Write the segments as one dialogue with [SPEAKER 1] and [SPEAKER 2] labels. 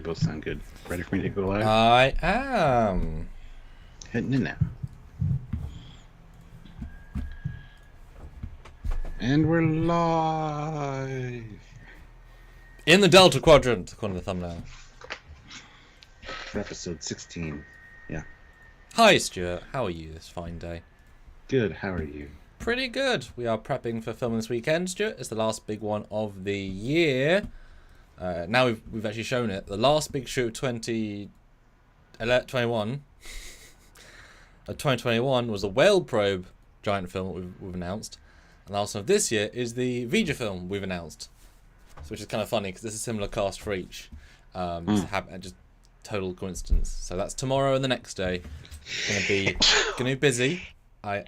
[SPEAKER 1] both sound good. Ready for me to go live?
[SPEAKER 2] I am.
[SPEAKER 1] Hitting it now. And we're live.
[SPEAKER 2] In the Delta Quadrant, according to the thumbnail.
[SPEAKER 1] For episode 16. Yeah.
[SPEAKER 2] Hi, Stuart. How are you this fine day?
[SPEAKER 1] Good. How are you?
[SPEAKER 2] Pretty good. We are prepping for filming this weekend, Stuart. It's the last big one of the year. Now we've actually shown it. The last big shoot of 2021 was the Whale Probe giant film that we've announced. And the last one of this year is the Vija film we've announced. So, which is kind of funny because this is a similar cast for each. Just total coincidence. So that's tomorrow and the next day. Gonna be busy. I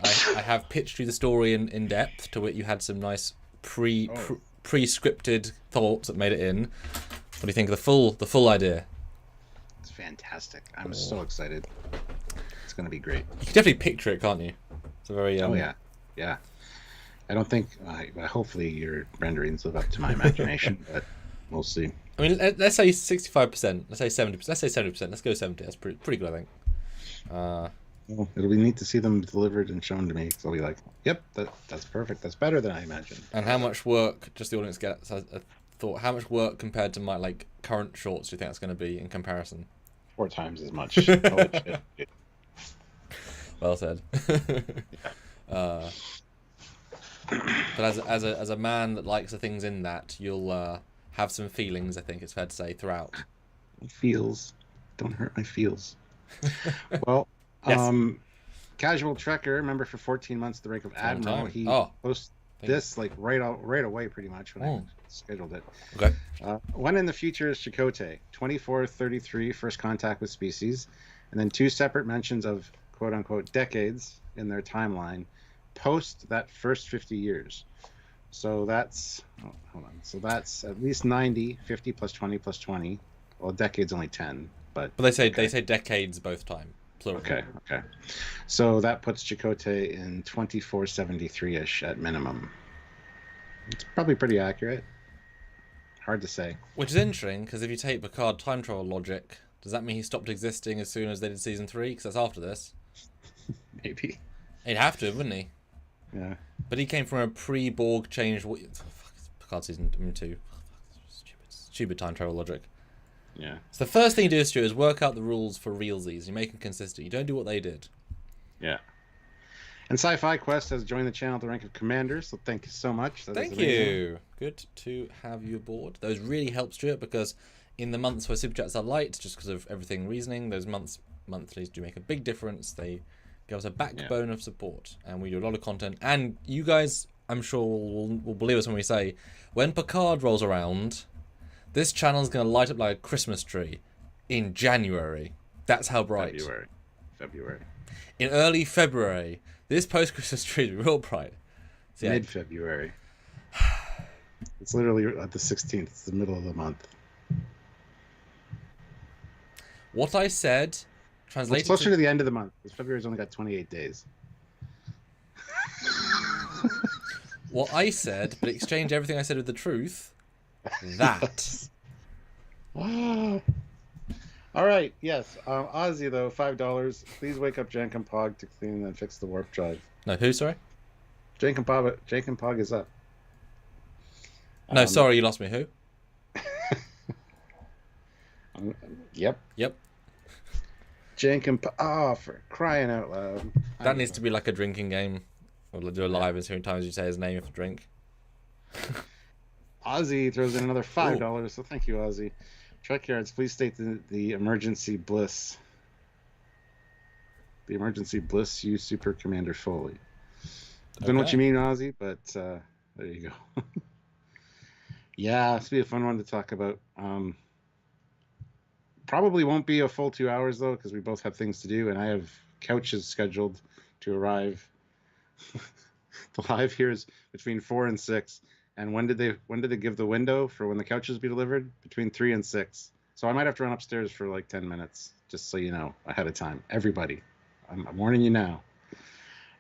[SPEAKER 2] have pitched you the story in depth, to which you had some nice pre-scripted thoughts that made it in. What do you think of the full idea?
[SPEAKER 1] It's fantastic. I'm so excited. It's gonna be great.
[SPEAKER 2] You can definitely picture it, can't you? It's a very
[SPEAKER 1] Oh yeah. I don't think. Hopefully your renderings live up to my imagination, but we'll see.
[SPEAKER 2] I mean, let's say 65%. Let's say 70%. Let's say 70%. Let's go 70. That's pretty good, I think.
[SPEAKER 1] Well, it'll be neat to see them delivered and shown to me. So I'll be like, "Yep, that's perfect. That's better than I imagined."
[SPEAKER 2] And how much work? Just the audience gets a thought. How much work compared to my current shorts do you think that's going to be in comparison?
[SPEAKER 1] 4 times as much. Holy shit.
[SPEAKER 2] Well said. But as a man that likes the things in that, you'll have some feelings. I think it's fair to say throughout.
[SPEAKER 1] Feels, don't hurt my feels. Well,
[SPEAKER 2] yes.
[SPEAKER 1] Casual Trekker, member for 14 months, the rank of Admiral. He posted this right away, pretty much when I scheduled it.
[SPEAKER 2] Okay.
[SPEAKER 1] One in the future is Chakotay, 2433, first contact with species, and then 2 separate mentions of quote unquote decades in their timeline post that first 50 years. So that's So that's at least 90, 50 plus 20 plus 20. Well, decade's only 10, but
[SPEAKER 2] they say decades both time. Plural.
[SPEAKER 1] Okay. So that puts Chakotay in 2473-ish at minimum. It's probably pretty accurate. Hard to say.
[SPEAKER 2] Which is interesting, because if you take Picard time travel logic, does that mean he stopped existing as soon as they did season 3? Because that's after this.
[SPEAKER 1] Maybe.
[SPEAKER 2] He'd have to, wouldn't he?
[SPEAKER 1] Yeah.
[SPEAKER 2] But he came from a pre-Borg change. Picard season 2. Stupid time travel logic.
[SPEAKER 1] Yeah.
[SPEAKER 2] So the first thing you do, Stuart, is work out the rules for realsies. You make them consistent. You don't do what they did.
[SPEAKER 1] Yeah. And Sci-Fi Quest has joined the channel at the rank of Commander, so thank you so much.
[SPEAKER 2] Thank you. Good to have you aboard. Those really help, Stuart, because in the months where Super Chats are light, just because of everything reasoning, those monthlies do make a big difference. They give us a backbone of support, and we do a lot of content. And you guys, I'm sure, will believe us when we say, when Picard rolls around, this channel is going to light up like a Christmas tree in January. That's how bright.
[SPEAKER 1] February.
[SPEAKER 2] In early February, this post-Christmas tree will be real bright. So, yeah.
[SPEAKER 1] Mid-February. It's literally at the 16th. It's the middle of the month.
[SPEAKER 2] What I said translated
[SPEAKER 1] it's closer to the end of the month, because February's only got 28 days.
[SPEAKER 2] What I said, but exchange everything I said with the truth. That.
[SPEAKER 1] All right. Yes. Ozzy though, $5. Please wake up Jankum Pog to clean and fix the warp drive.
[SPEAKER 2] No, who? Sorry.
[SPEAKER 1] Jankum Pog is up.
[SPEAKER 2] No, sorry, you lost me. Who?
[SPEAKER 1] Yep. Jankum Pog. Oh, for crying out loud!
[SPEAKER 2] That needs to be like a drinking game. We'll do a live and see how many times you say his name if you drink.
[SPEAKER 1] Ozzy throws in another $5, so thank you, Ozzy. Trekyards, please state the emergency bliss. The emergency bliss, you Super Commander Foley. I don't know what you mean, Ozzy, but there you go. Yeah, this will be a fun one to talk about. Probably won't be a full 2 hours, though, because we both have things to do, and I have couches scheduled to arrive. The live here is between 4 and 6. And when did they give the window for when the couches be delivered? Between 3 and 6. So I might have to run upstairs for like 10 minutes, just so you know, ahead of time. Everybody, I'm warning you now.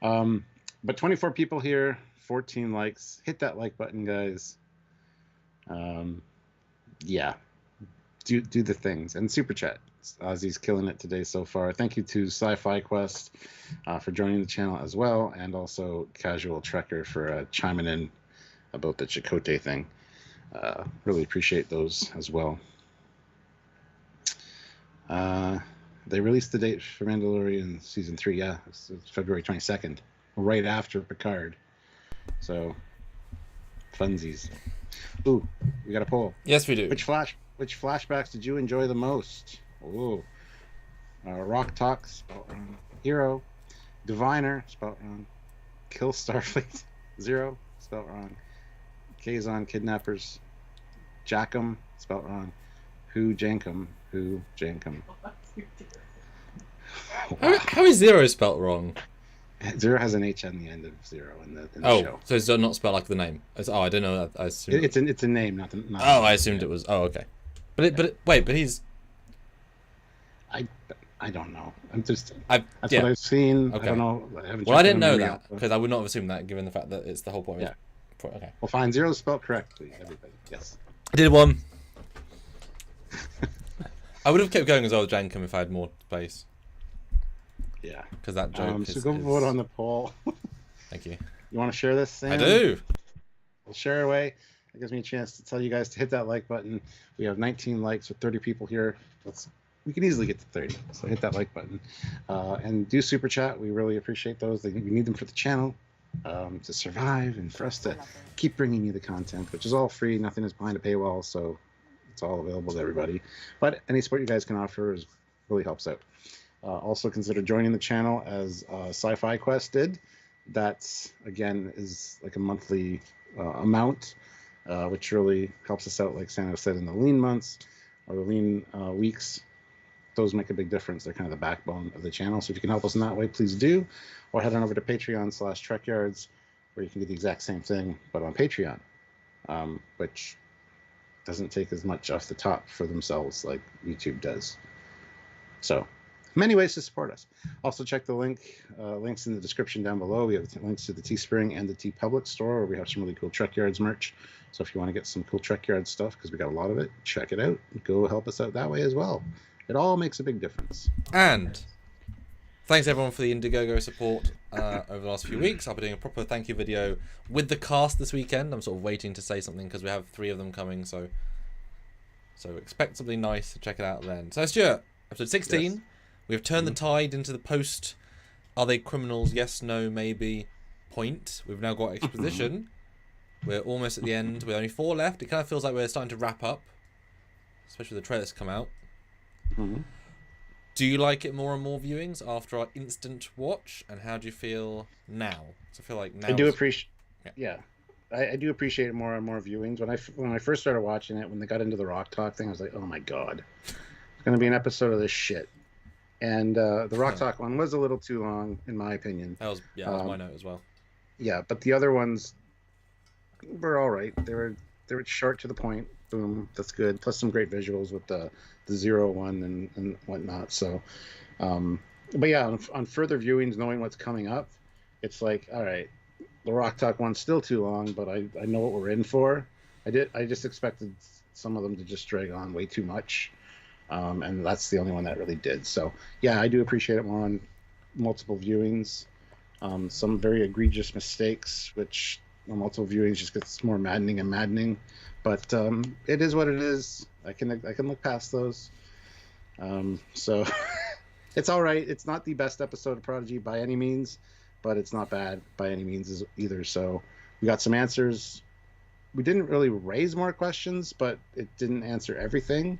[SPEAKER 1] But 24 people here, 14 likes. Hit that like button, guys. Yeah. do the things. And super chat. Ozzy's killing it today so far. Thank you to Sci-Fi Quest for joining the channel as well, and also Casual Trekker for chiming in about the Chakotay thing. Really appreciate those as well. They released the date for Mandalorian season 3. Yeah, it's February 22nd, right after Picard. So, funsies. Ooh, we got a poll.
[SPEAKER 2] Yes, we do.
[SPEAKER 1] Which flashbacks did you enjoy the most? Ooh, Rock Talk, spelled wrong. Hero, Diviner, spelled wrong. Kill Starfleet, 0, spelled wrong. Kazon Kidnappers, Jankum, spelled wrong. Jankum.
[SPEAKER 2] How is 0 spelt wrong?
[SPEAKER 1] 0 has an H on the end of 0 in the show.
[SPEAKER 2] So it's not spelled like the name. I don't know that. I assumed
[SPEAKER 1] it's a name, not.
[SPEAKER 2] I assumed it was. Oh, okay. But he's.
[SPEAKER 1] I don't know. That's
[SPEAKER 2] what
[SPEAKER 1] I've seen.
[SPEAKER 2] Okay.
[SPEAKER 1] I don't know.
[SPEAKER 2] I didn't know that because I would not have assumed that, given the fact that it's the whole point.
[SPEAKER 1] Yeah.
[SPEAKER 2] Okay.
[SPEAKER 1] Well, fine. 0 is spelled correctly. Everybody. Yes.
[SPEAKER 2] I did one. I would have kept going as well with Jankum if I had more space.
[SPEAKER 1] Yeah.
[SPEAKER 2] Because that joke
[SPEAKER 1] So go vote on the poll.
[SPEAKER 2] Thank you.
[SPEAKER 1] You want to share this, Sam?
[SPEAKER 2] I do.
[SPEAKER 1] We'll share away. That gives me a chance to tell you guys to hit that like button. We have 19 likes with 30 people here. We can easily get to 30. So hit that like button. And do super chat. We really appreciate those. We need them for the channel to survive and for us to keep bringing you the content, which is all free. Nothing is behind a paywall. So it's all available to everybody. But any support you guys can offer really helps out. Also consider joining the channel as Sci-Fi Quest did. That's, again, is like a monthly amount, which really helps us out, like Santa said, in the lean months or the lean weeks. Those make a big difference. They're kind of the backbone of the channel. So if you can help us in that way, please do. Or head on over to Patreon/Trekyards, where you can do the exact same thing, but on Patreon, which doesn't take as much off the top for themselves like YouTube does. So many ways to support us. Also check the links in the description down below. We have links to the Teespring and the TeePublic store, where we have some really cool Trekyards merch. So if you want to get some cool Trekyards stuff, because we got a lot of it, check it out. Go help us out that way as well. It all makes a big difference.
[SPEAKER 2] And thanks everyone for the Indiegogo support over the last few weeks. I'll be doing a proper thank you video with the cast this weekend. I'm sort of waiting to say something because we have 3 of them coming. So expect something nice. Check it out then. So Stuart, episode 16. Yes. We have turned the tide into the post. Are they criminals? Yes, no, maybe. Point. We've now got exposition. We're almost at the end. We're only 4 left. It kind of feels like we're starting to wrap up, especially with the trailers come out. Do you like it more and more viewings after our instant watch? And how do you feel now? So I feel like now.
[SPEAKER 1] I do appreciate. Yeah. I do appreciate it more and more viewings. When I first started watching it, when they got into the Rock Talk thing, I was like, oh my god, it's going to be an episode of this shit. And the Rock Talk one was a little too long, in my opinion.
[SPEAKER 2] That was my note as well.
[SPEAKER 1] Yeah, but the other ones were all right. They were short to the point. Boom, that's good. Plus some great visuals with the 0-1 and whatnot. So, but yeah, on further viewings, knowing what's coming up, it's like, all right, the Rock Talk one's still too long, but I know what we're in for. I just expected some of them to just drag on way too much. And that's the only one that really did. So yeah, I do appreciate it more on multiple viewings. Some very egregious mistakes, which on multiple viewings just gets more maddening. But it is what it is. I can look past those. So it's all right. It's not the best episode of Prodigy by any means, but it's not bad by any means either. So we got some answers. We didn't really raise more questions, but it didn't answer everything.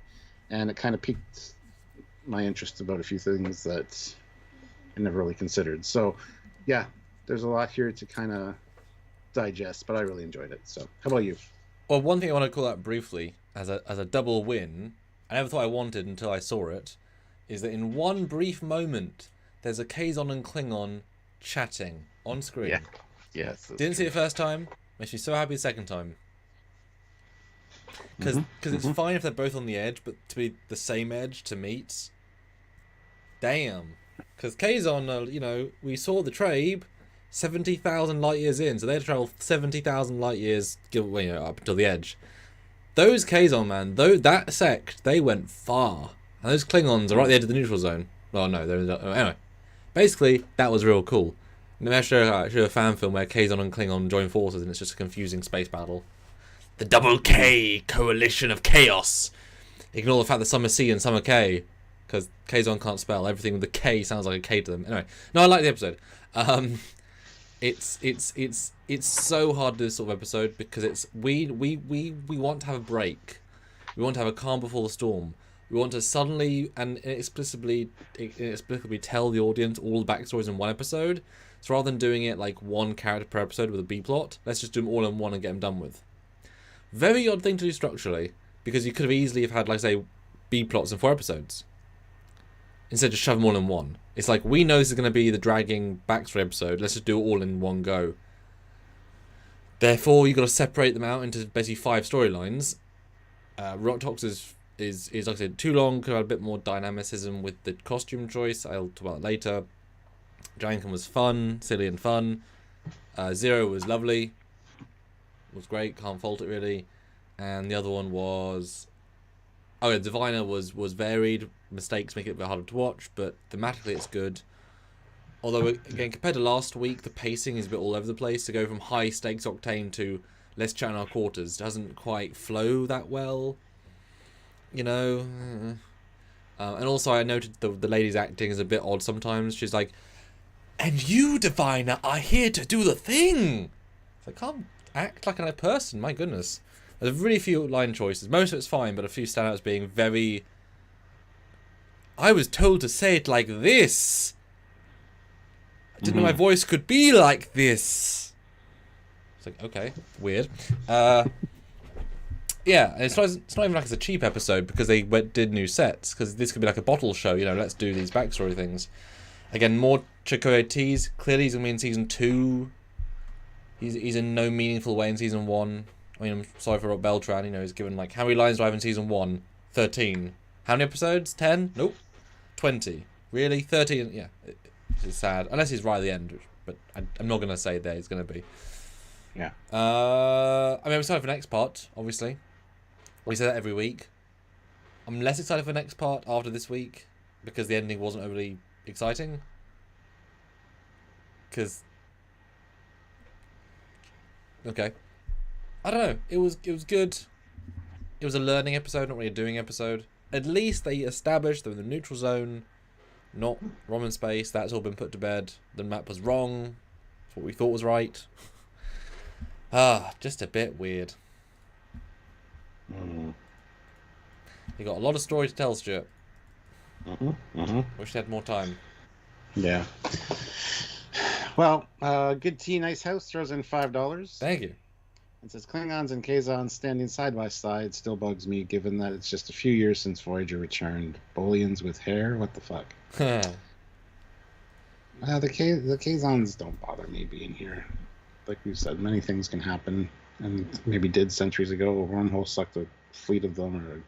[SPEAKER 1] And it kind of piqued my interest about a few things that I never really considered. So, yeah, there's a lot here to kind of digest, but I really enjoyed it. So, how about you?
[SPEAKER 2] Well, one thing I want to call out briefly as a double win, I never thought I wanted until I saw it, is that in one brief moment, there's a Kazon and Klingon chatting on screen.
[SPEAKER 1] Yeah. Yes.
[SPEAKER 2] Didn't see it first time. Makes me so happy the second time. Because it's fine if they're both on the edge, but to be the same edge to meet, damn. Because Kazon, we saw the Trabe 70,000 light years in, so they had to travel 70,000 light years up until the edge. Those Kazon, man, though that sect, they went far. And those Klingons are right at the edge of the neutral zone. Oh no, anyway. Basically, that was real cool. And they show a fan film where Kazon and Klingon join forces, and it's just a confusing space battle. The Double K Coalition of Chaos. Ignore the fact that some are C and some are K, because Kazon can't spell. Everything with the K sounds like a K to them. Anyway, no, I like the episode. It's so hard to do this sort of episode because it's we want to have a break. We want to have a calm before the storm. We want to suddenly and inexplicably tell the audience all the backstories in one episode. So rather than doing it like one character per episode with a B plot, let's just do them all in one and get them done with. Very odd thing to do structurally, because you could have easily have had, like, say, B plots in 4 episodes. Instead of just shove them all in one. It's like, we know this is going to be the dragging backstory episode, let's just do it all in one go. Therefore, you've got to separate them out into basically 5 storylines. Rock Tox is, like I said, too long, could have had a bit more dynamicism with the costume choice, I'll talk about that later. Jankum was fun, silly and fun. Zero was lovely. Was great, can't fault it really. And the other one was... Oh yeah, Diviner was varied. Mistakes make it a bit harder to watch, but thematically it's good. Although, again, compared to last week, the pacing is a bit all over the place. To go from high stakes octane to let's chat in our quarters doesn't quite flow that well. You know? And also I noted the lady's acting is a bit odd sometimes. She's like, and you, Diviner, are here to do the thing! It's like, can't act like a person, my goodness. There's really few line choices. Most of it's fine, but a few stand out as being very... I was told to say it like this. I didn't know my voice could be like this. It's like, okay, weird. Yeah, and it's not even like it's a cheap episode because they did new sets. Because this could be like a bottle show, you know, let's do these backstory things. Again, more Chakotay tease. Clearly he's going to be in season 2. He's in no meaningful way in season 1. I mean, I'm sorry for Rob Beltran, you know, he's given, like, how many lines do I have in season 1? 13. How many episodes? 10? Nope. 20. Really? 13? Yeah. It's sad. Unless he's right at the end, but I'm not going to say there he's going to be.
[SPEAKER 1] Yeah.
[SPEAKER 2] I mean, I'm excited for the next part, obviously. We say that every week. I'm less excited for the next part after this week, because the ending wasn't overly exciting. Because... Okay. I don't know. It was good. It was a learning episode, not really a doing episode. At least they established they're in the neutral zone, not Roman space. That's all been put to bed. The map was wrong. It's what we thought was right. Just a bit weird. You got a lot of story to tell, Stuart. Wish they had more time.
[SPEAKER 1] Yeah. Well, good tea, nice house throws in $5.
[SPEAKER 2] Thank you.
[SPEAKER 1] It says Klingons and Kazons standing side by side still bugs me, given that it's just a few years since Voyager returned. Bolians with hair? What the fuck? The Kazons don't bother me being here. Like we said, many things can happen, and maybe did centuries ago. A wormhole sucked a fleet of them, or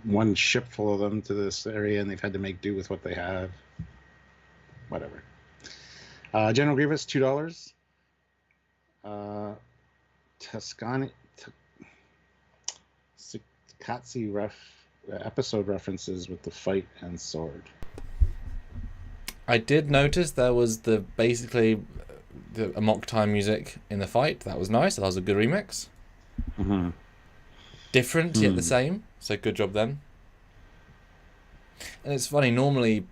[SPEAKER 1] one ship full of them to this area, and they've had to make do with what they have. Whatever. General Grievous, $2. Tuscany Katsi episode references with the fight and sword.
[SPEAKER 2] I did notice there was basically a mock time music in the fight. That was nice. That was a good remix. Different yet the same. So good job then. And it's funny. Normally,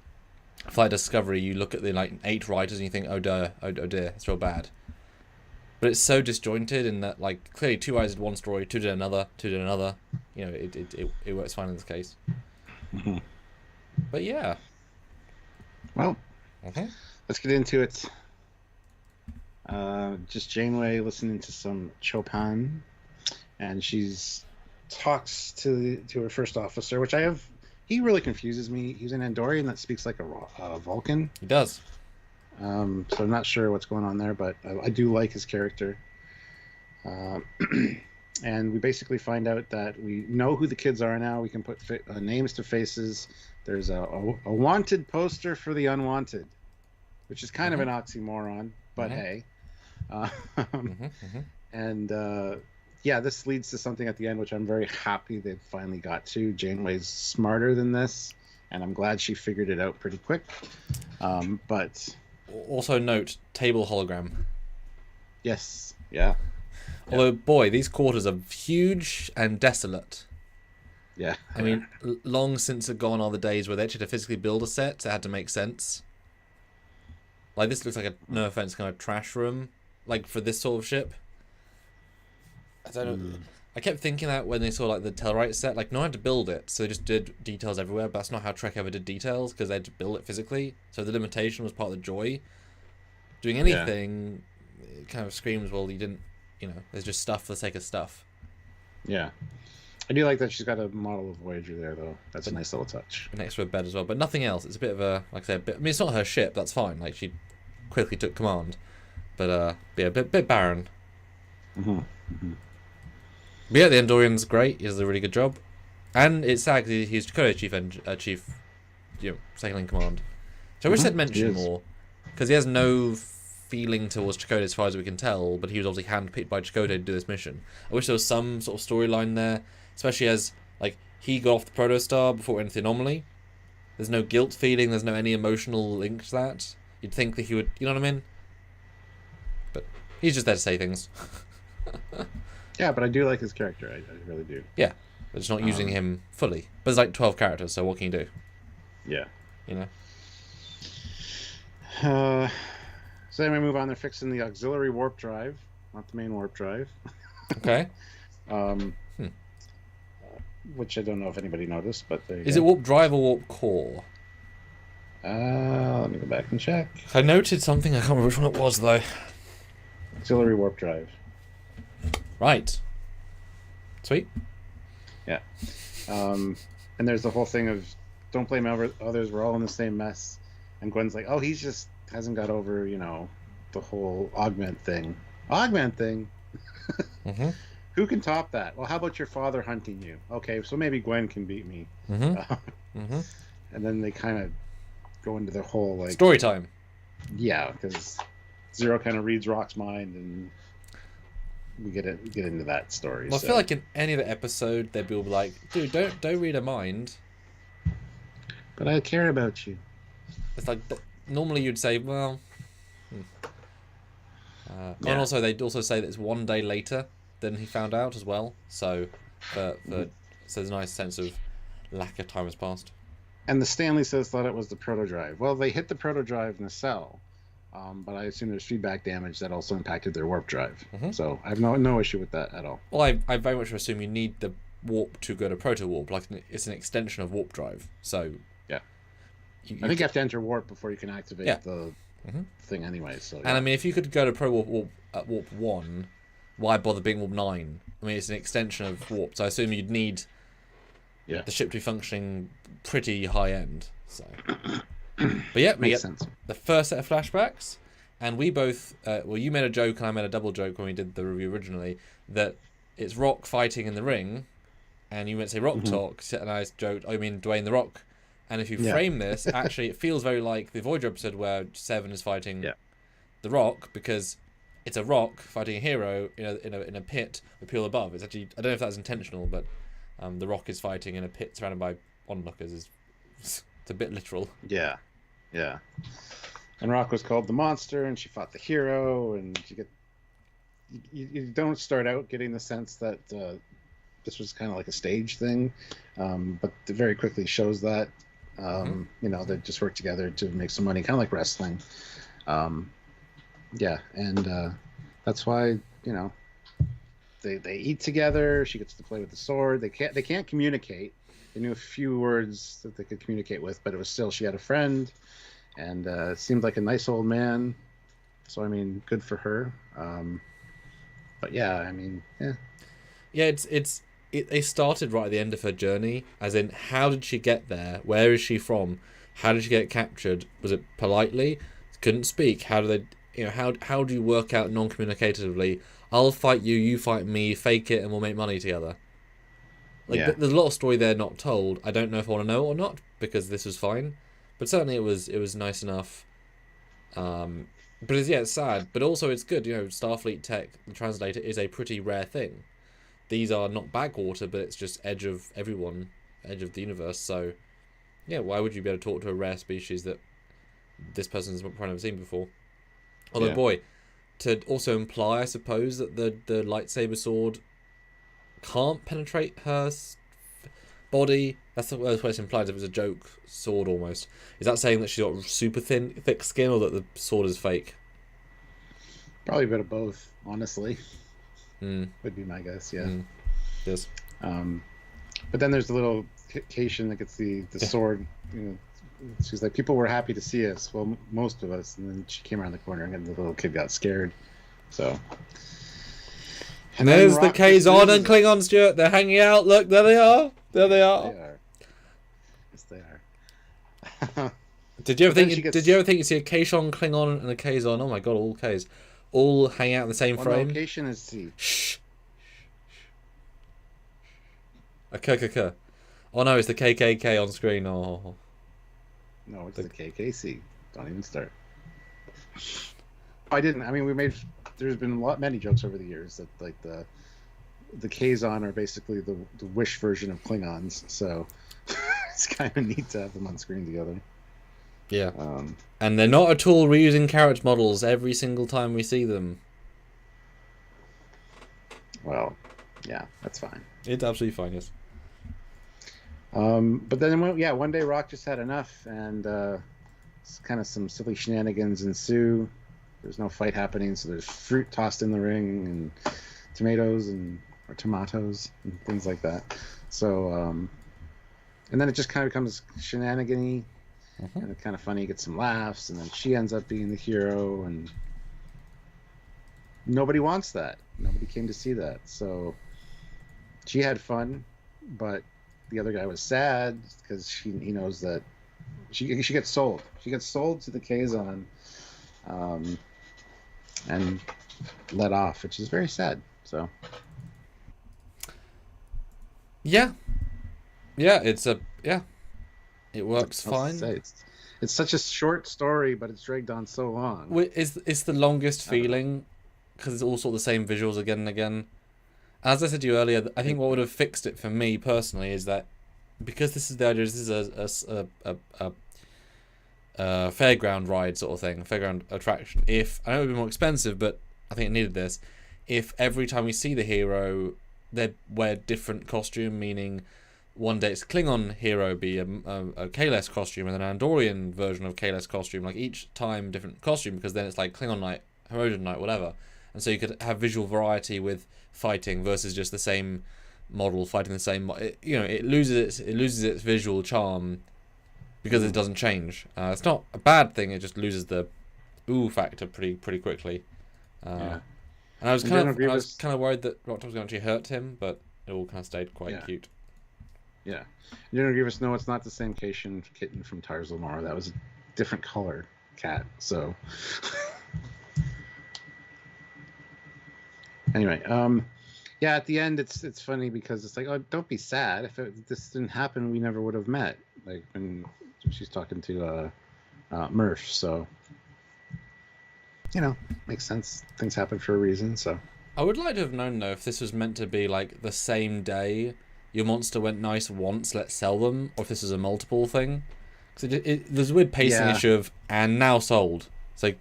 [SPEAKER 2] Flight Discovery, you look at the 8 writers and you think, oh dear, it's real bad. But it's so disjointed in that, like, clearly 2 writers did one story, 2 did another, 2 did another. You know, it works fine in this case. But yeah.
[SPEAKER 1] Well, let's get into it. Just Janeway listening to some Chopin, and she's talks to her first officer, which he really confuses me. He's an Andorian that speaks like a Vulcan.
[SPEAKER 2] He does.
[SPEAKER 1] So I'm not sure what's going on there, but I do like his character. And we basically find out that we know who the kids are now. We can put names to faces. There's a wanted poster for the unwanted, which is kind of an oxymoron, but hey. And yeah, this leads to something at the end, which I'm very happy they finally got to. Janeway's smarter than this, and I'm glad she figured it out pretty quick. But
[SPEAKER 2] also note table hologram.
[SPEAKER 1] yes, yeah.
[SPEAKER 2] Although, boy, these quarters are huge and desolate.
[SPEAKER 1] Yeah.
[SPEAKER 2] I mean, long since are gone are the days where they actually had to physically build a set that had to make sense. Like, this looks like a, no offense, kind of trash room, like, for this sort of ship. I don't know. I kept thinking that when they saw, like, the Tellurite set, like, no one had to build it, so they just did details everywhere, but that's not how Trek ever did details, because they had to build it physically, so the limitation was part of the joy. Doing anything, it kind of screams, well, you didn't, you know, there's just stuff for the sake of stuff.
[SPEAKER 1] Yeah. I do like that she's got a model of Voyager there, though. That's a nice little touch.
[SPEAKER 2] Next to her bed as well, but nothing else. It's a bit of a, like I said, I mean, it's not her ship, that's fine, like, she quickly took command, but, yeah, a bit barren.
[SPEAKER 1] Mm-hmm. Mm-hmm.
[SPEAKER 2] But yeah, the Andorian's great. He does a really good job, and it's sad because he's Chakotay chief, you know, second in command. So I wish they'd mentioned more, because he has no feeling towards Chakotay as far as we can tell. But he was obviously handpicked by Chakotay to do this mission. I wish there was some sort of storyline there, especially as like he got off the Protostar before it went into the anomaly. There's no guilt feeling. There's no any emotional link to that. You'd think that he would, you know what I mean? But he's just there to say things.
[SPEAKER 1] Yeah, but I do like his character. I really do.
[SPEAKER 2] Yeah, but it's not using him fully. But there's like 12 characters, so what can you do?
[SPEAKER 1] Yeah.
[SPEAKER 2] You
[SPEAKER 1] know? So then we move on. They're fixing the auxiliary warp drive, not the main warp drive.
[SPEAKER 2] Okay.
[SPEAKER 1] Which I don't know if anybody noticed, but
[SPEAKER 2] is it warp drive or warp core?
[SPEAKER 1] Let me go back and check.
[SPEAKER 2] I noted something. I can't remember which one it was, though.
[SPEAKER 1] Auxiliary warp drive.
[SPEAKER 2] Right. Sweet.
[SPEAKER 1] Yeah. And there's the whole thing of don't blame others. We're all in the same mess. And Gwen's like, oh, he's just hasn't got over, you know, the whole augment thing. Augment thing?
[SPEAKER 2] Mm-hmm.
[SPEAKER 1] Who can top that? Well, how about your father hunting you? Okay, so maybe Gwen can beat me.
[SPEAKER 2] Mm-hmm.
[SPEAKER 1] And then they kind of go into their whole, like...
[SPEAKER 2] story time.
[SPEAKER 1] Yeah, because Zero kind of reads Rock's mind, and we get into that story.
[SPEAKER 2] Well, I feel like in any other episode, they'd be all like, dude, don't read her mind.
[SPEAKER 1] But I care about you.
[SPEAKER 2] It's like, normally you'd say, well... And also, they'd also say that it's one day later than he found out as well. So, so there's a nice sense of lack of time has passed. And
[SPEAKER 1] the Stanley says thought it was the proto-drive. Well, they hit the proto-drive nacelle, but I assume there's feedback damage that also impacted their warp drive. So I have no issue with that at all.
[SPEAKER 2] Well, I very much assume you need the warp to go to proto-warp. Like, it's an extension of warp drive. So,
[SPEAKER 1] yeah. I think you have to enter warp before you can activate the thing anyway. So,
[SPEAKER 2] and I mean, if you could go to pro-warp at warp 1, why bother being warp 9? I mean, it's an extension of warp. So I assume you'd need the ship to be functioning pretty high end. So, but yeah, we get the first set of flashbacks, and we both, well, you made a joke and I made a double joke when we did the review originally, that it's Rock fighting in the ring, and you went to say Rock talk, and I joked, oh, you mean Dwayne the Rock? And if you frame this, actually, it feels very like the Voyager episode where Seven is fighting the Rock, because it's a Rock fighting a hero in a pit with people above. It's actually, I don't know if that's intentional, but the Rock is fighting in a pit surrounded by onlookers. It's a bit literal. Yeah.
[SPEAKER 1] And Rock was called the monster, and she fought the hero, and you don't start out getting the sense that this was kind of like a stage thing, but it very quickly shows that they just work together to make some money, kind of like wrestling. And that's why they eat together. She gets to play with the sword. They can't communicate. They knew a few words that they could communicate with, but it was still, she had a friend, and it seemed like a nice old man. So I mean, good for her. But yeah, I mean,
[SPEAKER 2] they started right at the end of her journey, as in, how did she get there? Where is she from? How did she get captured? Was it politely? Couldn't speak. How do they, how do you work out non-communicatively? I'll fight you, you fight me, fake it, and we'll make money together. There's a lot of story there not told. I don't know if I want to know or not, because this was fine, but certainly it was nice enough. But it's sad, but also it's good. Starfleet tech, the translator, is a pretty rare thing. these are not backwater, but it's just edge of everyone, edge of the universe. So, yeah, why would you be able to talk to a rare species that this person's probably never seen before? Although, boy, to also imply, I suppose, that the lightsaber sword can't penetrate her body. That's what it's implied. If it was a joke sword, almost. Is that saying that she's got super thick skin, or that the sword is fake?
[SPEAKER 1] Probably a bit of both, honestly. Would be my guess. Yeah.
[SPEAKER 2] Yes.
[SPEAKER 1] But then there's the little Cation that gets the sword. You know, she's like, people were happy to see us. Well, most of us. And then she came around the corner, and the little kid got scared. So.
[SPEAKER 2] And there's the Kazon and Klingon, Stuart. They're hanging out. Look, there they are. There they are.
[SPEAKER 1] Yes, they are.
[SPEAKER 2] Did you ever think you see a Kashon, Klingon, and a Kazon? Oh my god, all Ks, all hang out in the same frame.
[SPEAKER 1] No, Cation is C.
[SPEAKER 2] Shh. A KKK. Oh no, it's the KKK on screen. Oh.
[SPEAKER 1] No, it's the KKC. Don't even start. I didn't. I mean, there's been many jokes over the years that like the Kazon are basically the Wish version of Klingons. So it's kind of neat to have them on screen together.
[SPEAKER 2] Yeah. And they're not at all reusing character models every single time we see them.
[SPEAKER 1] Well, yeah, that's fine.
[SPEAKER 2] It's absolutely fine, yes.
[SPEAKER 1] But then, one day Rock just had enough, and kind of some silly shenanigans ensue. There's no fight happening, so there's fruit tossed in the ring, and tomatoes or tomatoes and things like that. So, and then it just kind of becomes shenanigan-y, and it's kind of funny. Get some laughs, and then she ends up being the hero, and nobody wants that. Nobody came to see that. So she had fun, but the other guy was sad because he knows that she gets sold. She gets sold to the Kazon, and let off, which is very sad. So yeah, it works fine. It's such a short story, but it's dragged on so long.
[SPEAKER 2] It's the longest feeling because it's all sort of the same visuals again and again. As I said to you earlier, I think what would have fixed it for me personally is that because this is the idea, this is a fairground ride sort of thing, fairground attraction. If I know it would be more expensive, but I think it needed this. If every time we see the hero, they wear different costume, meaning one day it's Klingon hero be a Kahless costume and an Andorian version of Kahless costume, like each time different costume, because then it's like Klingon night, Herodian night, whatever. And so you could have visual variety with fighting versus just the same model fighting the same. It loses its visual charm because it doesn't change. It's not a bad thing. It just loses the ooh factor pretty quickly. And I was kind of worried that Rock was going to actually hurt him, but it all kind of stayed quite cute.
[SPEAKER 1] Yeah, General Grievous. No, it's not the same kitten from Tarzal Nor. That was a different color cat. So. Anyway, at the end it's funny because it's like, oh, don't be sad. If this didn't happen, we never would have met. Like when she's talking to Murph, so makes sense. Things happen for a reason. So
[SPEAKER 2] I would like to have known though if this was meant to be like the same day your monster went nice once, let's sell them, or if this was a multiple thing. Because there's a weird pacing issue of and now sold. It's like,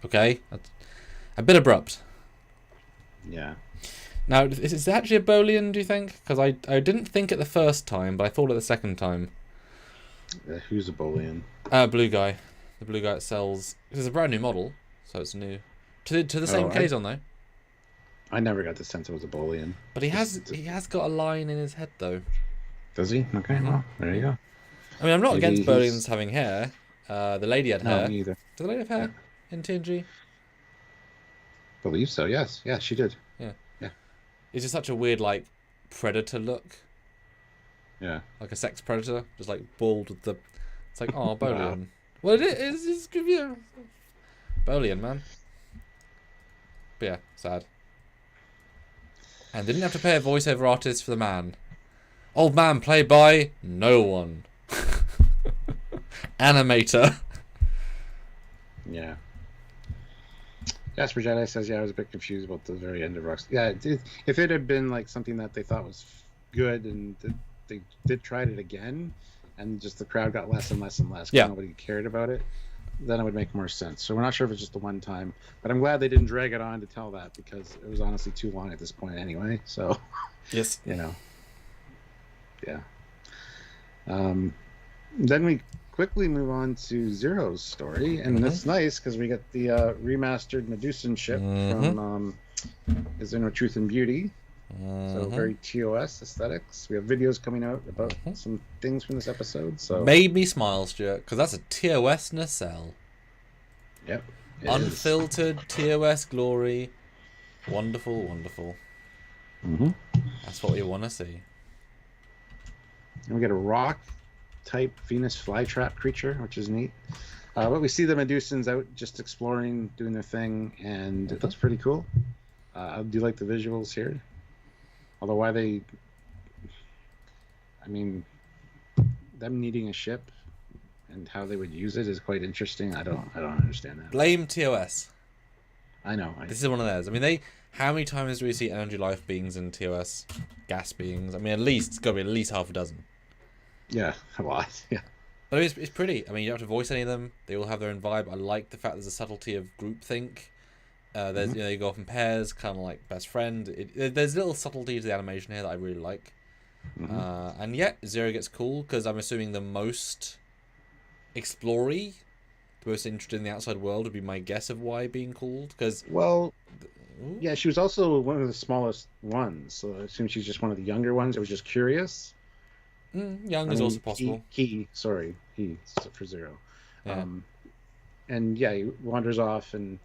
[SPEAKER 2] okay, that's a bit abrupt.
[SPEAKER 1] Yeah.
[SPEAKER 2] Now, is it actually a Bolian, do you think? Because I didn't think it the first time, but I thought it the second time.
[SPEAKER 1] Who's a Bolian?
[SPEAKER 2] Blue guy. The blue guy that sells. It's a brand new model, so it's new. To the same Kazon, though.
[SPEAKER 1] I never got the sense it was a Bolian.
[SPEAKER 2] But he has got a line in his head, though.
[SPEAKER 1] Does he? Okay, well, there you go.
[SPEAKER 2] I mean, I'm not against Bolians having hair. The lady had hair.
[SPEAKER 1] No, me either.
[SPEAKER 2] Did the lady have hair in TNG?
[SPEAKER 1] Believe so, yes. Yeah, she did.
[SPEAKER 2] Yeah.
[SPEAKER 1] Yeah.
[SPEAKER 2] It's just such a weird, like, predator look.
[SPEAKER 1] Yeah.
[SPEAKER 2] Like a sex predator. Just, like, bald with the... It's like, oh, Bolian. Well, it is. It's good. Yeah. Bolian, man. But yeah, sad. And they didn't have to pay a voiceover artist for the man. Old man played by no one. Animator.
[SPEAKER 1] Yeah. Jasper Jedi says, I was a bit confused about the very end of Rocks. Yeah, if it had been like something that they thought was good and they did try it again, and just the crowd got less and less and less because nobody cared about it, then it would make more sense. So we're not sure if it's just a one time, but I'm glad they didn't drag it on to tell that, because it was honestly too long at this point anyway. So,
[SPEAKER 2] yes,
[SPEAKER 1] yeah. Then we quickly move on to Zero's story, and it's nice because we get the remastered Medusan ship from His Inner Truth and Beauty. So very TOS aesthetics. We have videos coming out about some things from this episode. So
[SPEAKER 2] made me smile, Stuart, because that's a TOS nacelle.
[SPEAKER 1] Yep.
[SPEAKER 2] Unfiltered TOS glory. Wonderful, wonderful. That's what we want to see.
[SPEAKER 1] And we get a rock type Venus flytrap creature, which is neat. But we see the Medusans out just exploring, doing their thing, and it looks pretty cool. I do like the visuals here. Although them needing a ship and how they would use it is quite interesting. I don't understand that.
[SPEAKER 2] Blame TOS.
[SPEAKER 1] I know.
[SPEAKER 2] This is one of theirs. I mean, how many times do we see energy life beings in TOS? Gas beings. I mean, it's got to be at least half a dozen.
[SPEAKER 1] Yeah, a lot. Yeah.
[SPEAKER 2] But it's pretty. I mean, you don't have to voice any of them. They all have their own vibe. I like the fact there's a subtlety of groupthink. There's you go off in pairs, kind of like best friend. There's little subtleties to the animation here that I really like. And yet Zero gets cool because I'm assuming the most explory, the most interested in the outside world would be my guess of why being called. Because
[SPEAKER 1] yeah, she was also one of the smallest ones, so I assume she's just one of the younger ones. It was just curious.
[SPEAKER 2] Young is also possible.
[SPEAKER 1] He for Zero.
[SPEAKER 2] Yeah.
[SPEAKER 1] And yeah, he wanders off, and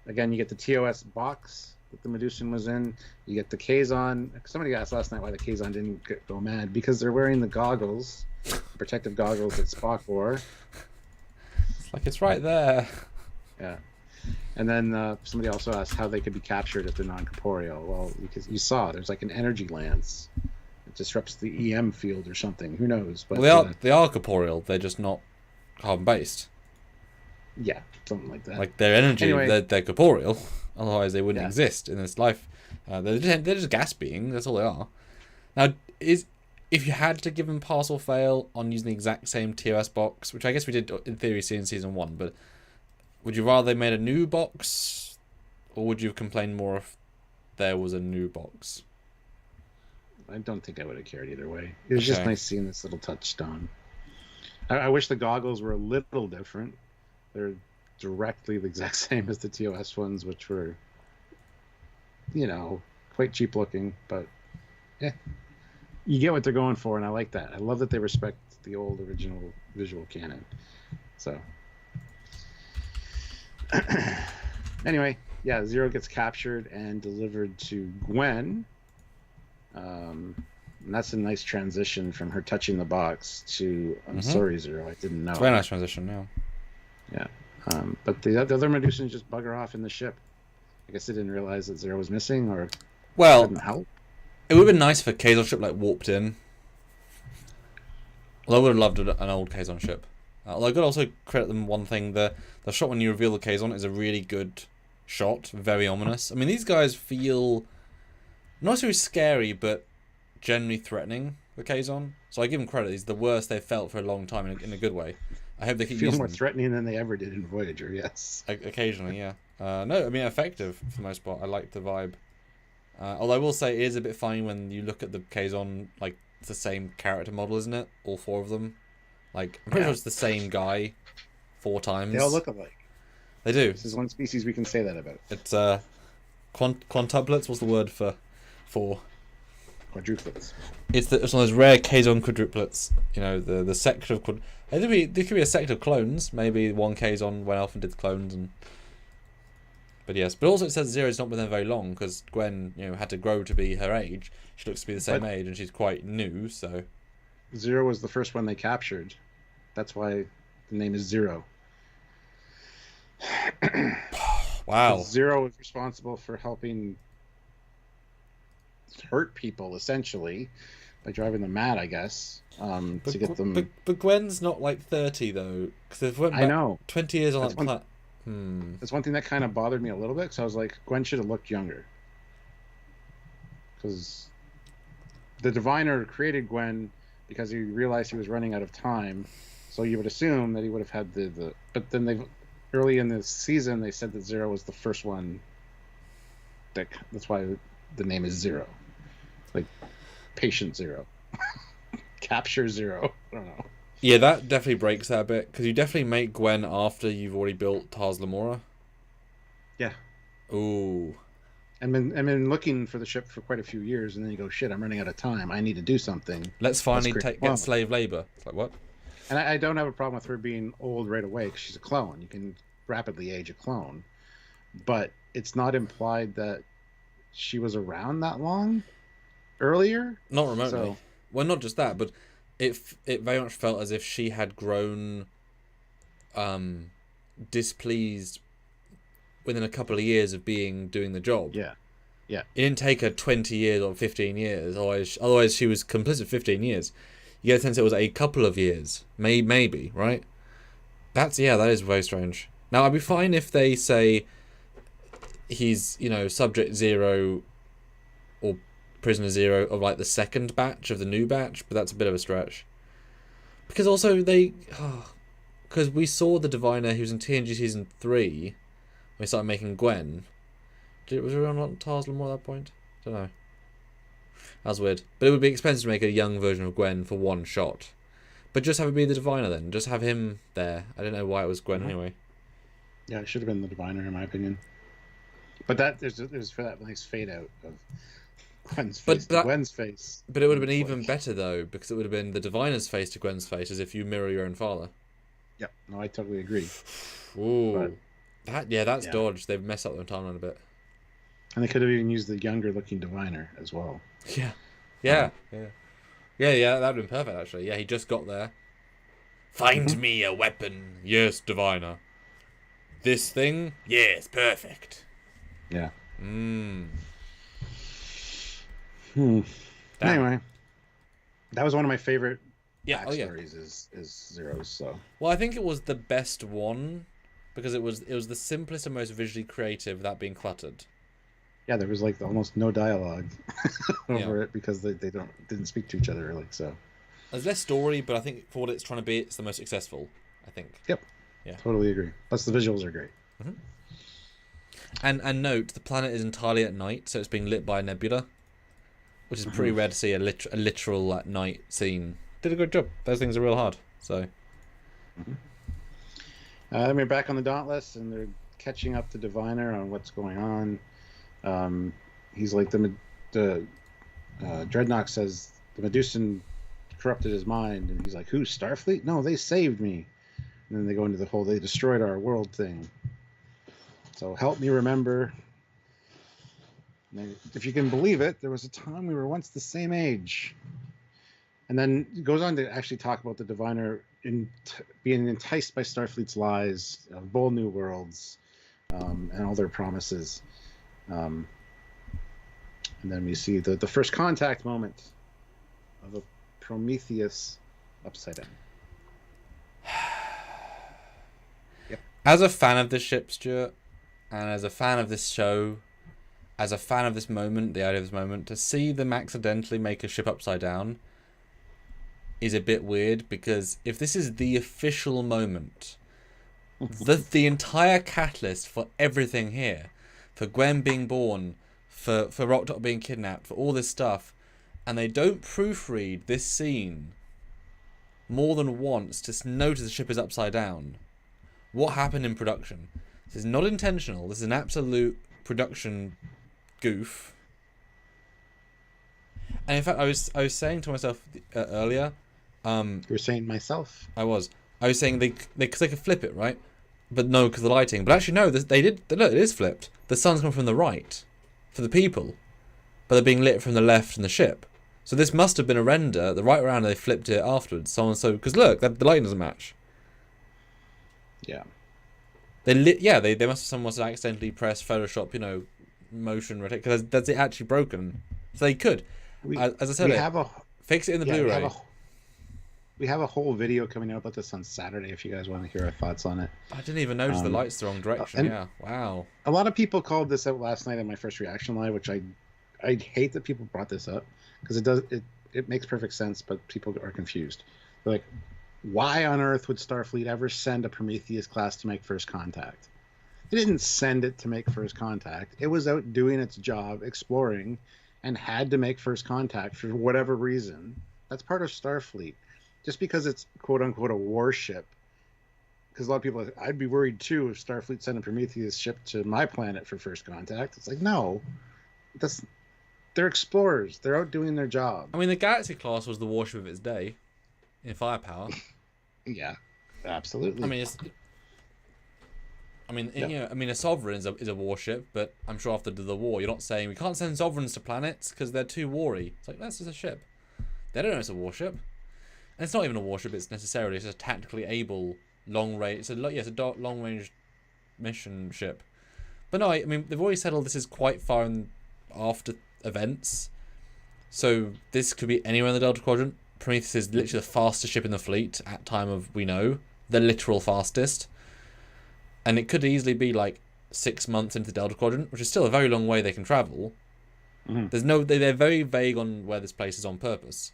[SPEAKER 1] again, you get the TOS box that the Medusan was in. You get the Kazon. Somebody asked last night why the Kazon didn't go mad. Because they're wearing the goggles, protective goggles that Spock wore.
[SPEAKER 2] It's like it's right there.
[SPEAKER 1] Yeah. And then somebody also asked how they could be captured if they're non-corporeal. Well, because you saw there's like an energy lance. It disrupts the EM field or something. Who knows? But
[SPEAKER 2] they are corporeal. They're just not carbon-based.
[SPEAKER 1] Yeah, something like that.
[SPEAKER 2] Like their energy, anyway, they're corporeal. Otherwise, they wouldn't exist in this life. They're just gas beings. That's all they are. Now, if you had to give them pass or fail on using the exact same TOS box, which I guess we did in theory see in season 1, but would you rather they made a new box, or would you have complained more if there was a new box?
[SPEAKER 1] I don't think I would have cared either way. It was just nice seeing this little touchstone. I wish the goggles were a little different. They're directly the exact same as the TOS ones, which were, quite cheap looking, but yeah, you get what they're going for, and I like that. I love that they respect the old original visual canon. So anyway, yeah, Zero gets captured and delivered to Gwen. And that's a nice transition from her touching the box to I'm sorry, Zero, I didn't know.
[SPEAKER 2] It's a very nice transition, yeah.
[SPEAKER 1] Yeah. But the other Medusans just bugger off in the ship. I guess they didn't realize that Zero was missing, or didn't help.
[SPEAKER 2] It would have been nice if a Kazon ship warped in. Although I would have loved an old Kazon ship. Although I could also credit them one thing: the shot when you reveal the Kazon is a really good shot, very ominous. I mean, these guys feel not necessarily scary, but generally threatening. The Kazon, so I give them credit. He's the worst they've felt for a long time in a good way. I hope they keep
[SPEAKER 1] feel
[SPEAKER 2] using
[SPEAKER 1] more
[SPEAKER 2] them.
[SPEAKER 1] Threatening than they ever did in Voyager. Yes,
[SPEAKER 2] occasionally, yeah. No, I mean effective for the most part. I like the vibe. Although I will say it is a bit funny when you look at the Kazon, like it's the same character model, isn't it? All 4 of them. Like I'm pretty sure it's the same guy 4 times.
[SPEAKER 1] They all look alike.
[SPEAKER 2] They do.
[SPEAKER 1] This is one species we can say that about.
[SPEAKER 2] It's quintuplets. What's the word for?
[SPEAKER 1] Quadruplets.
[SPEAKER 2] It's one of those rare Kazon quadruplets. The sector of there could be a sector of clones. Maybe one Kazon went off and did clones, but yes. But also it says Zero's not been there very long because Gwen, had to grow to be her age. She looks to be the same age, and she's quite new. So
[SPEAKER 1] Zero was the first one they captured. That's why the name is Zero.
[SPEAKER 2] Wow.
[SPEAKER 1] Zero was responsible for helping hurt people essentially by driving them mad, I guess, to get them.
[SPEAKER 2] But Gwen's not like 30 though, because I know 20 years on that planet.
[SPEAKER 1] That's one thing that kind of bothered me a little bit, because I was like, Gwen should have looked younger. Because the diviner created Gwen because he realized he was running out of time, so you would assume that he would have had the but then early in the season they said that Zero was the first one. That's why the name is Zero, like Patient Zero, Capture Zero. I don't know.
[SPEAKER 2] Yeah, that definitely breaks that a bit, because you definitely make Gwen after you've already built Tars Lamora.
[SPEAKER 1] Yeah.
[SPEAKER 2] Ooh.
[SPEAKER 1] I've been looking for the ship for quite a few years, and then you go, shit, I'm running out of time. I need to do something.
[SPEAKER 2] Let's finally get slave labor. It's like, what?
[SPEAKER 1] And I don't have a problem with her being old right away, because she's a clone. You can rapidly age a clone. But it's not implied that she was around that long earlier.
[SPEAKER 2] Not remotely. So, well, not just that, but it very much felt as if she had grown displeased within a couple of years of doing the job.
[SPEAKER 1] Yeah. Yeah.
[SPEAKER 2] It didn't take her 20 years or 15 years. Otherwise she was complicit 15 years. You get a sense it was a couple of years. Maybe, right? That is very strange. Now, I'd be fine if they say he's, Subject Zero or Prisoner Zero of, like, the second batch of the new batch, but that's a bit of a stretch. Because also because we saw the Diviner who's in TNG Season 3 when we started making Gwen. Was we on Tars Lamora at that point? I don't know. That was weird. But it would be expensive to make a young version of Gwen for one shot. But just have it be the Diviner then. Just have him there. I don't know why it was Gwen anyway.
[SPEAKER 1] Yeah, it should have been the Diviner in my opinion. But that there's for that nice fade out of Gwen's face to Gwen's face.
[SPEAKER 2] But it would have been even better though, because it would have been the Diviner's face to Gwen's face, as if you mirror your own father.
[SPEAKER 1] Yep. No, I totally agree.
[SPEAKER 2] Ooh. That's dodge. They've messed up their timeline a bit.
[SPEAKER 1] And they could have even used the younger looking Diviner as well.
[SPEAKER 2] Yeah. Yeah. That would have been perfect actually. Yeah, he just got there. Find me a weapon. Yes, Diviner. This thing? Yes, perfect.
[SPEAKER 1] Yeah.
[SPEAKER 2] Anyway,
[SPEAKER 1] that was one of my favorite
[SPEAKER 2] backstories
[SPEAKER 1] is Zero's. So.
[SPEAKER 2] Well, I think it was the best one because it was the simplest and most visually creative without being cluttered.
[SPEAKER 1] Yeah, there was like almost no dialogue over it because they didn't speak to each other really. So.
[SPEAKER 2] There's less story, but I think for what it's trying to be, it's the most successful. I think.
[SPEAKER 1] Yep. Yeah. Totally agree. Plus the visuals are great.
[SPEAKER 2] Mm-hmm. And note, the planet is entirely at night, so it's being lit by a nebula, which is pretty rare to see a literal at night scene. Did a good job. Those things are real hard. So.
[SPEAKER 1] Then we're back on the Dauntless, and they're catching up to Diviner on what's going on. He's like Dreadnought says the Medusan corrupted his mind, and he's like, "Who? Starfleet? No, they saved me." And then they go into the whole "they destroyed our world" thing. So help me remember. If you can believe it, there was a time we were once the same age. And then it goes on to actually talk about the Diviner being enticed by Starfleet's lies, bold new worlds, and all their promises. And then we see the first contact moment of a Prometheus upside down. Yep.
[SPEAKER 2] As a fan of this ship, Stuart, and as a fan of this show, as a fan of this moment, the idea of this moment, to see them accidentally make a ship upside down is a bit weird, because if this is the official moment, the entire catalyst for everything here, for Gwen being born, for Rock Dot being kidnapped, for all this stuff, and they don't proofread this scene more than once to notice the ship is upside down. What happened in production? This is not intentional. This is an absolute production goof. And in fact, I was saying to myself earlier.
[SPEAKER 1] You were saying myself.
[SPEAKER 2] I was saying they could flip it, right? But no, because of the lighting. But actually, no. They did. Look, it is flipped. The sun's coming from the right for the people, but they're being lit from the left from the ship. So this must have been a render the right around, and they flipped it afterwards. Because look, the lighting doesn't match.
[SPEAKER 1] Yeah.
[SPEAKER 2] They must have someone accidentally pressed Photoshop, motion rotate, because that's it actually broken. So they could, as I said, fix it in the Blu-ray.
[SPEAKER 1] We have a whole video coming out about this on Saturday if you guys want to hear our thoughts on it.
[SPEAKER 2] I didn't even notice the lights the wrong direction. Yeah, wow.
[SPEAKER 1] A lot of people called this out last night in my first reaction live, which I hate that people brought this up because it makes perfect sense, but people are confused. They're like, why on earth would Starfleet ever send a Prometheus class to make first contact? They didn't send it to make first contact. It was out doing its job, exploring, and had to make first contact for whatever reason. That's part of Starfleet. Just because it's quote unquote a warship, because a lot of people, I'd be worried too if Starfleet sent a Prometheus ship to my planet for first contact. It's like, no, they're explorers. They're out doing their job.
[SPEAKER 2] I mean, the Galaxy class was the warship of its day in firepower.
[SPEAKER 1] Yeah, absolutely.
[SPEAKER 2] I mean, a Sovereign is a warship, but I'm sure after the war, you're not saying we can't send Sovereigns to planets because they're too wary. It's like, that's just a ship. They don't know it's a warship. And it's not even a warship. It's necessarily just a tactically able long range. It's a long range mission ship. But no, I mean they've already settled this is quite far after events, so this could be anywhere in the Delta Quadrant. Prometheus is literally the fastest ship in the fleet at time of the literal fastest, and it could easily be like 6 months into the Delta Quadrant, which is still a very long way they can travel. Mm-hmm. They're very vague on where this place is on purpose.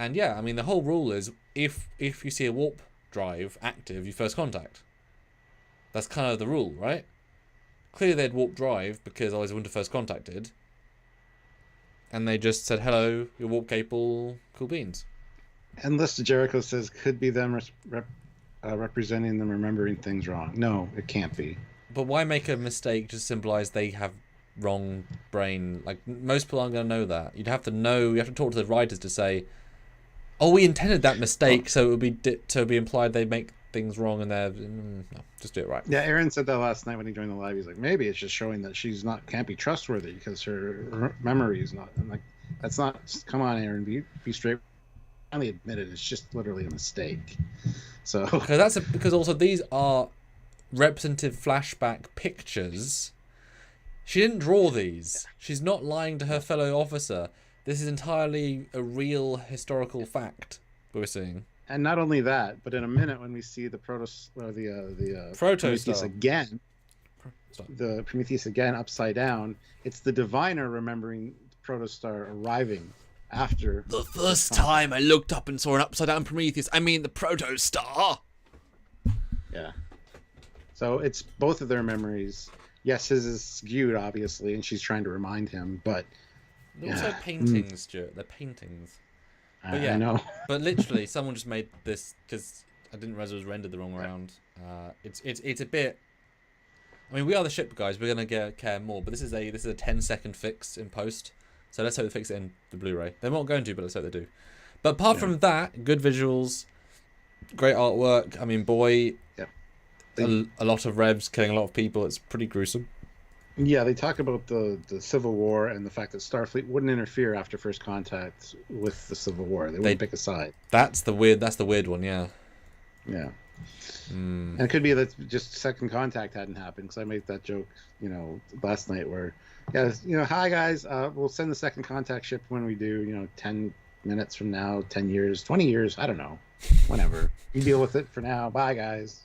[SPEAKER 2] And yeah, I mean, the whole rule is if you see a warp drive active, you first contact. That's kind of the rule, right? Clearly they had warp drive because otherwise they wouldn't have first contacted. And they just said, hello, you're warp capable, cool beans.
[SPEAKER 1] And List of Jericho says, could be them representing them remembering things wrong. No, it can't be.
[SPEAKER 2] But why make a mistake just symbolize they have wrong brain? Like, most people aren't going to know that. You have to talk to the writers to say, oh, we intended that mistake, so it would be implied they make things wrong and they're no, just do it right.
[SPEAKER 1] Yeah, Aaron said that last night when he joined the live. He's like, maybe it's just showing that can't be trustworthy because her memory is not. I'm like, that's not. Come on, Aaron, be straight. Finally admit it. It's just literally a mistake. So
[SPEAKER 2] because also these are representative flashback pictures. She didn't draw these. She's not lying to her fellow officer. This is entirely a real historical fact we're seeing.
[SPEAKER 1] And not only that, but in a minute when we see the Prometheus again, the Prometheus again upside down, it's the Diviner remembering Protostar arriving after
[SPEAKER 2] the first time I looked up and saw an upside down Prometheus. I mean the Protostar.
[SPEAKER 1] Yeah. So it's both of their memories. Yes, his is skewed obviously, and she's trying to remind him, but.
[SPEAKER 2] They're also paintings, Stuart. They're paintings. But yeah,
[SPEAKER 1] I know.
[SPEAKER 2] But literally, someone just made this because I didn't realize it was rendered the wrong way around. It's a bit. I mean, we are the ship guys. We're gonna care more. But this is a 10-second fix in post. So let's hope they fix it in the Blu-ray. They're not going to, but let's hope they do. But apart from that, good visuals, great artwork. I mean, boy, a lot of revs killing a lot of people. It's pretty gruesome.
[SPEAKER 1] Yeah, they talk about the Civil War and the fact that Starfleet wouldn't interfere after first contact with the Civil War. They wouldn't pick a side.
[SPEAKER 2] That's the weird one, yeah.
[SPEAKER 1] Yeah. And it could be that just second contact hadn't happened, because I made that joke, last night where, hi guys, we'll send the second contact ship when we do, 10 minutes from now, 10 years, 20 years, I don't know, whenever. You deal with it for now. Bye, guys.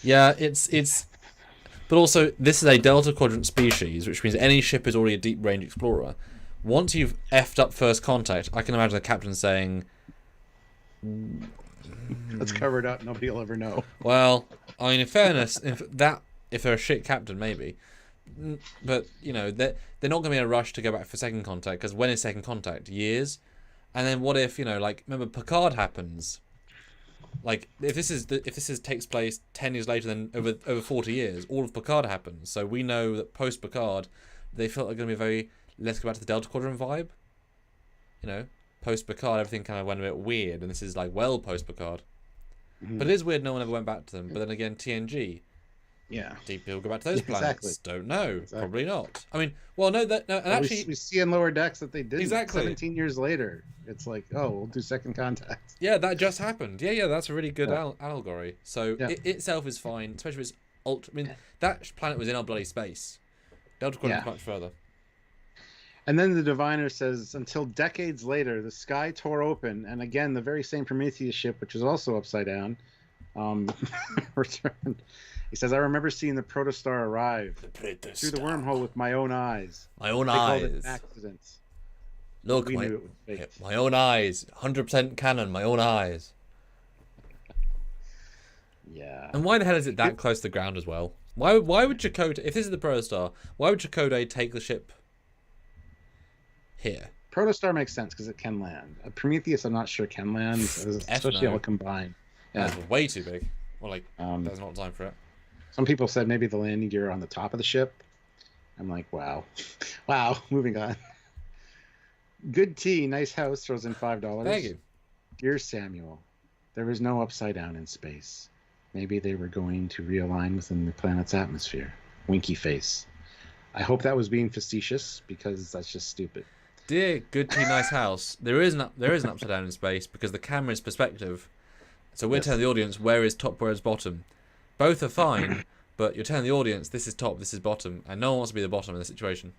[SPEAKER 2] Yeah, it's. But also, this is a Delta Quadrant species, which means any ship is already a deep-range explorer. Once you've effed up first contact, I can imagine the captain saying...
[SPEAKER 1] Let's cover it up, nobody will ever know.
[SPEAKER 2] Well, I mean, in fairness, if they're a shit captain, maybe. But, they're not going to be in a rush to go back for second contact, because when is second contact? Years? And then what if, remember Picard happens... Like, if this takes place 10 years later, then over 40 years, all of Picard happens. So we know that post Picard, they felt like going to be let's go back to the Delta Quadrant vibe. Post Picard, everything kind of went a bit weird, and this is post Picard. Mm-hmm. But it is weird no one ever went back to them. But then again, TNG.
[SPEAKER 1] Yeah.
[SPEAKER 2] Do people go back to those planets?
[SPEAKER 1] Exactly.
[SPEAKER 2] Don't know.
[SPEAKER 1] Exactly.
[SPEAKER 2] Probably not. I mean, well, no, and actually...
[SPEAKER 1] We see in Lower Decks that they did
[SPEAKER 2] exactly.
[SPEAKER 1] 17 years later. It's like, we'll do second contact.
[SPEAKER 2] Yeah, that just happened. Yeah, that's a really good allegory. So it itself is fine, especially if it's that planet was in our bloody space. Delta Quadrant much further.
[SPEAKER 1] And then the diviner says, until decades later, the sky tore open, and again, the very same Prometheus ship, which is also upside down, returned. He says, I remember seeing the protostar arrive through the wormhole with my own eyes.
[SPEAKER 2] My own
[SPEAKER 1] They
[SPEAKER 2] eyes.
[SPEAKER 1] called it an accident.
[SPEAKER 2] Look,
[SPEAKER 1] We knew it was fake.
[SPEAKER 2] my own eyes. 100% canon, my own eyes.
[SPEAKER 1] Yeah.
[SPEAKER 2] And why the hell is it that close to the ground as well? Why would Chakotay, if this is the protostar, why would Chakotay take the ship here?
[SPEAKER 1] Protostar makes sense because it can land. Prometheus, I'm not sure can land, especially all combined. Yeah.
[SPEAKER 2] That's way too big. Well, like, there's not time for it.
[SPEAKER 1] Some people said maybe the landing gear on the top of the ship. I'm like, wow. Wow, moving on. Good tea, nice house, throws in $5.
[SPEAKER 2] Thank you.
[SPEAKER 1] Dear Samuel, there is no upside down in space. Maybe they were going to realign within the planet's atmosphere. Winky face. I hope that was being facetious because that's just stupid.
[SPEAKER 2] Dear good tea, nice house, there is an upside down in space because the camera's perspective. So we're telling the audience where is top, where is bottom. Both are fine, but you're telling the audience this is top, this is bottom, and no one wants to be the bottom in the situation.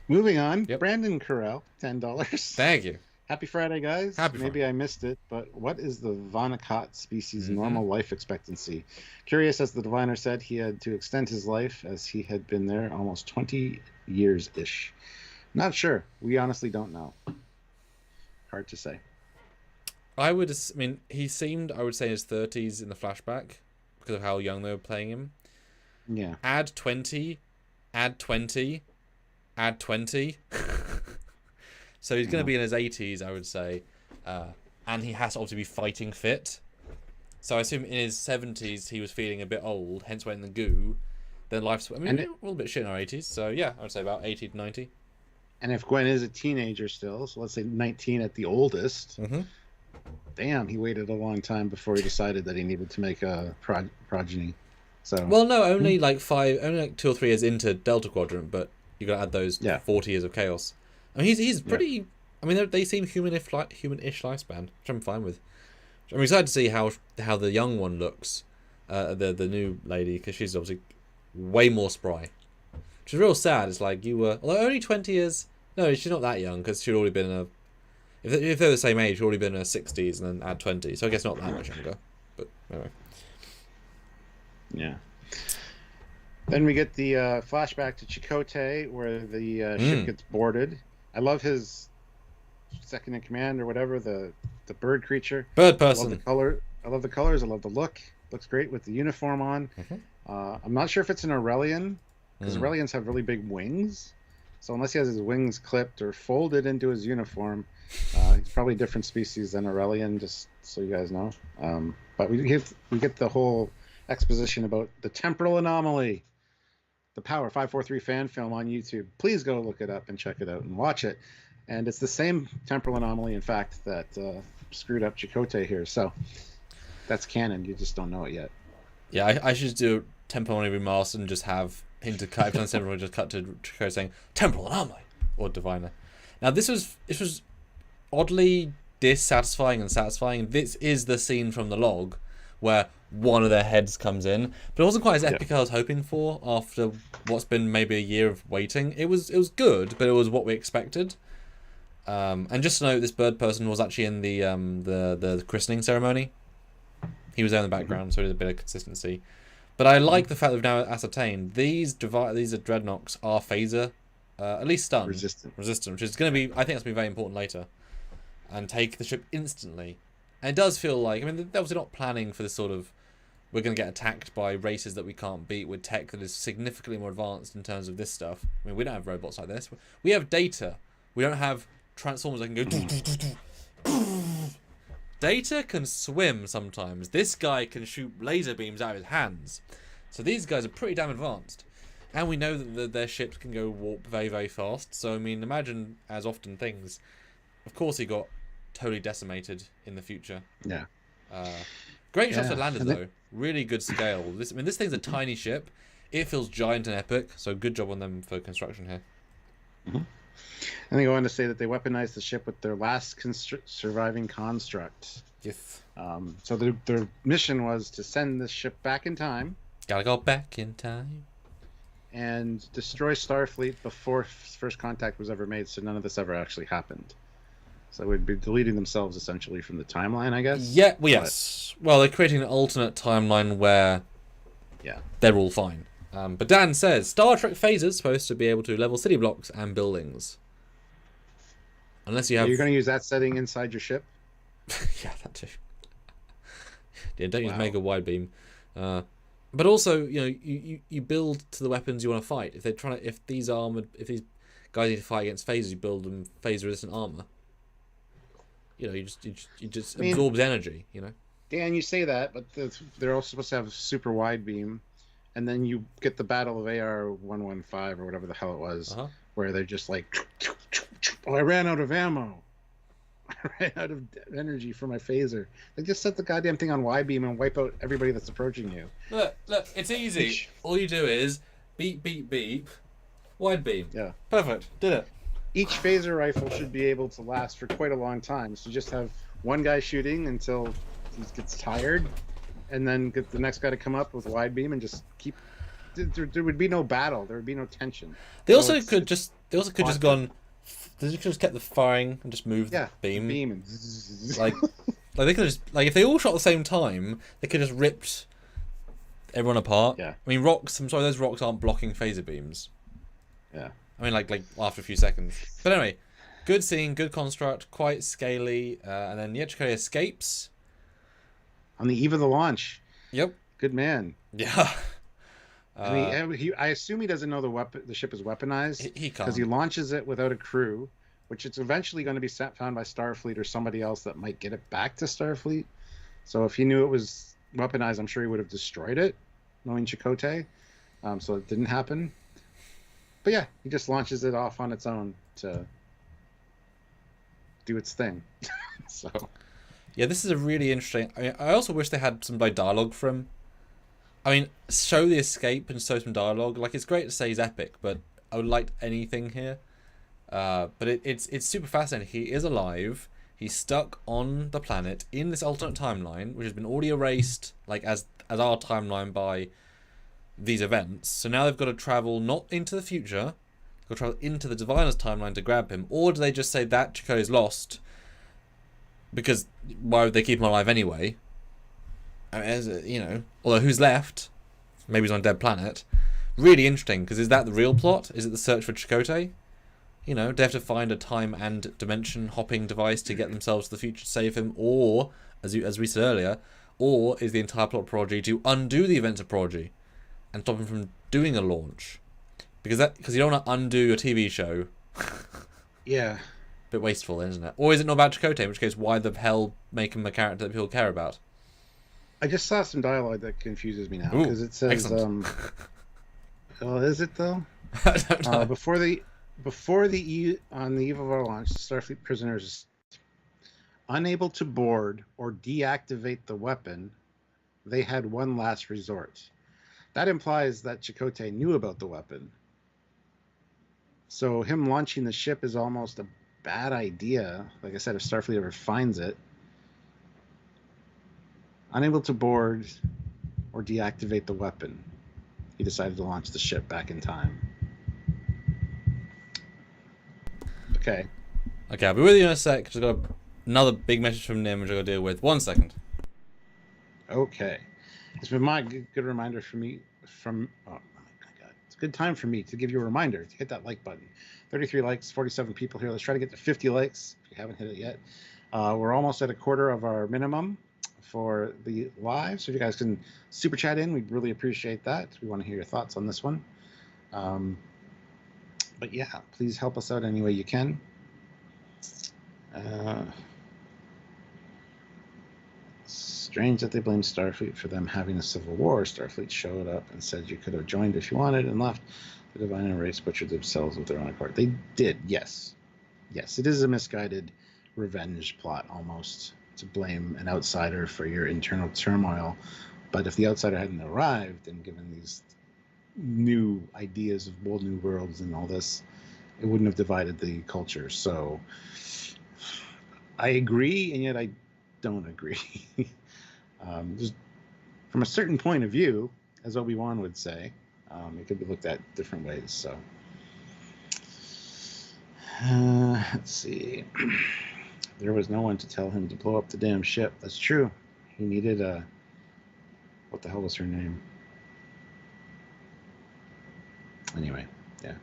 [SPEAKER 1] Moving on,
[SPEAKER 2] Yep.
[SPEAKER 1] Brandon Carell, $10.
[SPEAKER 2] Thank you.
[SPEAKER 1] Happy Friday, guys.
[SPEAKER 2] Happy
[SPEAKER 1] Maybe I missed it, but what is the Vonnegut species' normal life expectancy? Curious, as the diviner said, he had to extend his life as he had been there almost 20 years-ish. Not sure. We honestly don't know. Hard to say.
[SPEAKER 2] He seemed, I would say, in his 30s in the flashback because of how young they were playing him.
[SPEAKER 1] Yeah.
[SPEAKER 2] Add 20, add 20, add 20. So he's going to be in his 80s, I would say. And he has to obviously be fighting fit. So I assume in his 70s he was feeling a bit old, hence went in the goo. Then life's... we're a little bit shit in our 80s. So yeah, I would say about 80 to 90.
[SPEAKER 1] And if Gwen is a teenager still, so let's say 19 at the oldest...
[SPEAKER 2] Mm-hmm.
[SPEAKER 1] Damn, he waited a long time before he decided that he needed to make a progeny. So
[SPEAKER 2] well, no, only like 2 or 3 years into Delta Quadrant, but you got to add those 40 years of chaos. I mean, he's pretty. Yeah. I mean, they seem humanish lifespan, which I'm fine with. I'm excited to see how the young one looks, the new lady, because she's obviously way more spry. Which is real sad. It's like you were, although only 20 years. No, she's not that young because she'd already been in a. If they're the same age, she'd already been in her 60s and then add 20. So I guess not that much younger. But anyway.
[SPEAKER 1] Yeah. Then we get the flashback to Chakotay where the ship gets boarded. I love his second in command or whatever, the bird creature.
[SPEAKER 2] Bird person.
[SPEAKER 1] I love the color. I love the colors. I love the look. Looks great with the uniform on.
[SPEAKER 2] Mm-hmm.
[SPEAKER 1] I'm not sure if it's an Aurelian because Aurelians have really big wings. So unless he has his wings clipped or folded into his uniform, he's probably a different species than Aurelian, just so you guys know. But we get the whole exposition about the temporal anomaly, the Power 543 fan film on YouTube. Please go look it up and check it out and watch it. And it's the same temporal anomaly, in fact, that screwed up Chakotay here. So that's canon. You just don't know it yet.
[SPEAKER 2] Yeah, I should do temporal anomaly remaster and just have him to cut. I've done several, just cut to Chakotay saying temporal anomaly or diviner. Now this was oddly dissatisfying and satisfying. This is the scene from the log where one of their heads comes in, but it wasn't quite as epic as I was hoping for after what's been maybe a year of waiting. It was good, but it was what we expected. And just to note, this bird person was actually in the christening ceremony. He was there in the background, so there's a bit of consistency. But I like the fact that we've now ascertained these dreadnoughts are phaser, at least stun resistant, which is going to be, I think that's going to be very important later, and take the ship instantly. And it does feel like, I mean, they're obviously not planning for this sort of, we're going to get attacked by races that we can't beat with tech that is significantly more advanced in terms of this stuff. I mean, we don't have robots like this. We have data. We don't have transformers that can go. Data can swim sometimes. This guy can shoot laser beams out of his hands. So these guys are pretty damn advanced. And we know that their ships can go warp very, very fast. So, I mean, imagine as often things. Of course, he got totally decimated in the future.
[SPEAKER 1] Yeah.
[SPEAKER 2] Great shots for landers, though. Really good scale. This thing's a tiny ship. It feels giant and epic. So good job on them for construction here.
[SPEAKER 1] Mm-hmm. And they go on to say that they weaponized the ship with their last surviving construct.
[SPEAKER 2] Yes.
[SPEAKER 1] So their mission was to send this ship back in time.
[SPEAKER 2] Gotta go back in time.
[SPEAKER 1] and destroy Starfleet before first contact was ever made, so none of this ever actually happened. So we'd be deleting themselves essentially from the timeline, I guess.
[SPEAKER 2] Yeah, well, yes. Well, they're creating an alternate timeline where they're all fine. But Dan says, Star Trek phasers supposed to be able to level city blocks and buildings. Unless you have...
[SPEAKER 1] You're going to use that setting inside your ship?
[SPEAKER 2] Yeah, that too. Yeah, don't use mega wide beam. But also, you build to the weapons you want to fight. If they're trying to, if these guys need to fight against phasers, you build them phase resistant armor. You just absorbs energy.
[SPEAKER 1] Dan, you say that, but they're also supposed to have super wide beam, and then you get the Battle of AR-115 or whatever the hell it was, where they're just like, oh, I ran out of ammo. I ran out of energy for my phaser. They just set the goddamn thing on wide beam and wipe out everybody that's approaching you.
[SPEAKER 2] Look, it's easy. All you do is beep, beep, beep, wide beam.
[SPEAKER 1] Yeah.
[SPEAKER 2] Perfect. Did it.
[SPEAKER 1] Each phaser rifle should be able to last for quite a long time. So just have one guy shooting until he gets tired, and then get the next guy to come up with wide beam and just keep. There would be no battle. There would be no tension.
[SPEAKER 2] They also could just gone. They could just kept the firing and just moved the beam.
[SPEAKER 1] And
[SPEAKER 2] like they could just if they all shot at the same time, they could just ripped everyone apart.
[SPEAKER 1] Yeah.
[SPEAKER 2] I mean, rocks. I'm sorry, those rocks aren't blocking phaser beams.
[SPEAKER 1] Yeah.
[SPEAKER 2] I mean, like after a few seconds. But anyway, good scene, good construct, quite scaly, and then Chakotay escapes
[SPEAKER 1] on the eve of the launch.
[SPEAKER 2] Yep.
[SPEAKER 1] Good man.
[SPEAKER 2] Yeah.
[SPEAKER 1] I assume he doesn't know the ship is weaponized.
[SPEAKER 2] He can't,
[SPEAKER 1] because he launches it without a crew, which it's eventually going to be found by Starfleet or somebody else that might get it back to Starfleet. So if he knew it was weaponized, I'm sure he would have destroyed it, knowing Chakotay. So it didn't happen. But yeah, he just launches it off on its own to do its thing. So
[SPEAKER 2] yeah, this is a really interesting. I also wish they had some dialogue from. Show the escape and show some dialogue. Like, it's great to say he's epic, but I would like anything here. But it's super fascinating. He is alive. He's stuck on the planet in this alternate timeline, which has been already erased, like as our timeline by these events. So now they've got to travel not into the future, they've got to travel into the Diviner's timeline to grab him. Or do they just say that Chakotay's lost? Because why would they keep him alive anyway? Although who's left? Maybe he's on a dead planet. Really interesting, because is that the real plot? Is it the search for Chakotay? Do they have to find a time and dimension hopping device to get themselves to the future to save him? Or, as we said earlier, or is the entire plot of Prodigy to undo the events of Prodigy and stop him from doing a launch? Because you don't want to undo a TV show.
[SPEAKER 1] Yeah.
[SPEAKER 2] Bit wasteful, then, isn't it? Or is it not about Chakotay, in which case why the hell make him a character that people care about?
[SPEAKER 1] I just saw some dialogue that confuses me now, because it says, well, is it though?
[SPEAKER 2] I don't know.
[SPEAKER 1] On the eve of our launch, Starfleet prisoners unable to board or deactivate the weapon, they had one last resort. That implies that Chakotay knew about the weapon. So him launching the ship is almost a bad idea. Like I said, if Starfleet ever finds it. Unable to board or deactivate the weapon, he decided to launch the ship back in time. Okay,
[SPEAKER 2] I'll be with you in a sec. Just got another big message from Nim, which I've got to deal with. 1 second.
[SPEAKER 1] Okay. It's been my good reminder for me oh my God. It's a good time for me to give you a reminder to hit that like button. 33 likes, 47 people here. Let's try to get to 50 likes if you haven't hit it yet. We're almost at a quarter of our minimum for the live, so if you guys can super chat in, we'd really appreciate that. We want to hear your thoughts on this one. But yeah, please help us out any way you can. Strange that they blame Starfleet for them having a civil war. Starfleet showed up and said you could have joined if you wanted and left. The Divine race butchered themselves with their own accord. They did, yes. Yes, it is a misguided revenge plot almost, to blame an outsider for your internal turmoil. But if the outsider hadn't arrived and given these new ideas of bold new worlds and all this, it wouldn't have divided the culture. So I agree, and yet I don't agree. Just from a certain point of view, as Obi-Wan would say, It could be looked at different ways. So let's see. There was no one to tell him to blow up the damn ship. That's true. He needed a... What the hell was her name? Anyway, yeah.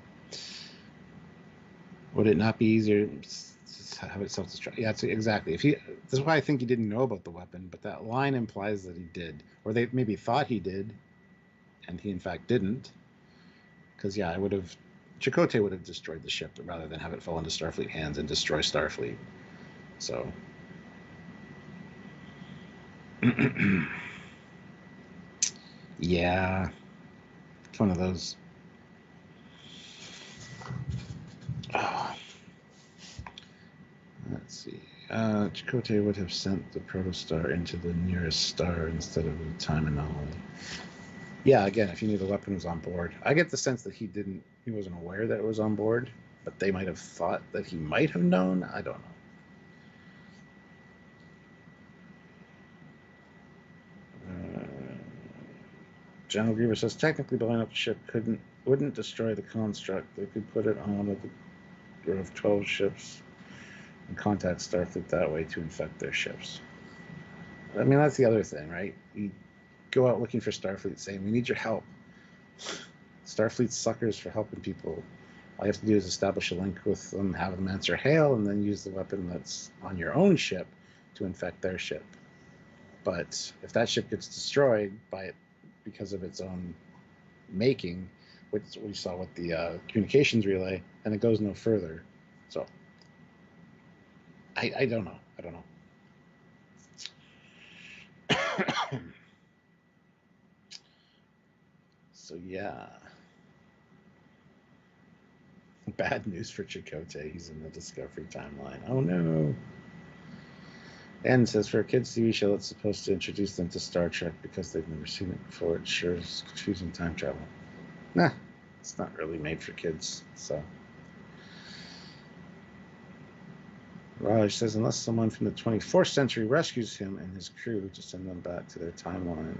[SPEAKER 1] Would it not be easier to have it self-destruct? Yeah, exactly. This is why I think he didn't know about the weapon, but that line implies that he did. Or they maybe thought he did, and he in fact didn't. Because, yeah, Chakotay would have destroyed the ship rather than have it fall into Starfleet hands and destroy Starfleet. So... yeah. It's one of those... Let's see. Chakotay would have sent the protostar into the nearest star instead of the time anomaly. Yeah, again, if he knew the weapon was on board. I get the sense that he wasn't aware that it was on board, but they might have thought that he might have known. I don't know. General Grievous says technically blowing up the ship wouldn't destroy the construct. They could put it on one of the group of 12 ships and contact Starfleet that way to infect their ships. I mean, that's the other thing, right? You go out looking for Starfleet saying, we need your help. Starfleet's suckers for helping people. All you have to do is establish a link with them, have them answer hail, and then use the weapon that's on your own ship to infect their ship. But if that ship gets destroyed because of its own making, which we saw with the communications relay, and it goes no further. So I don't know. So yeah. Bad news for Chakotay. He's in the Discovery timeline. Oh no. And says for a kids' TV show that's supposed to introduce them to Star Trek because they've never seen it before, it sure is confusing time travel. Nah, it's not really made for kids, so. Raj says unless someone from the 24th century rescues him and his crew to send them back to their timeline.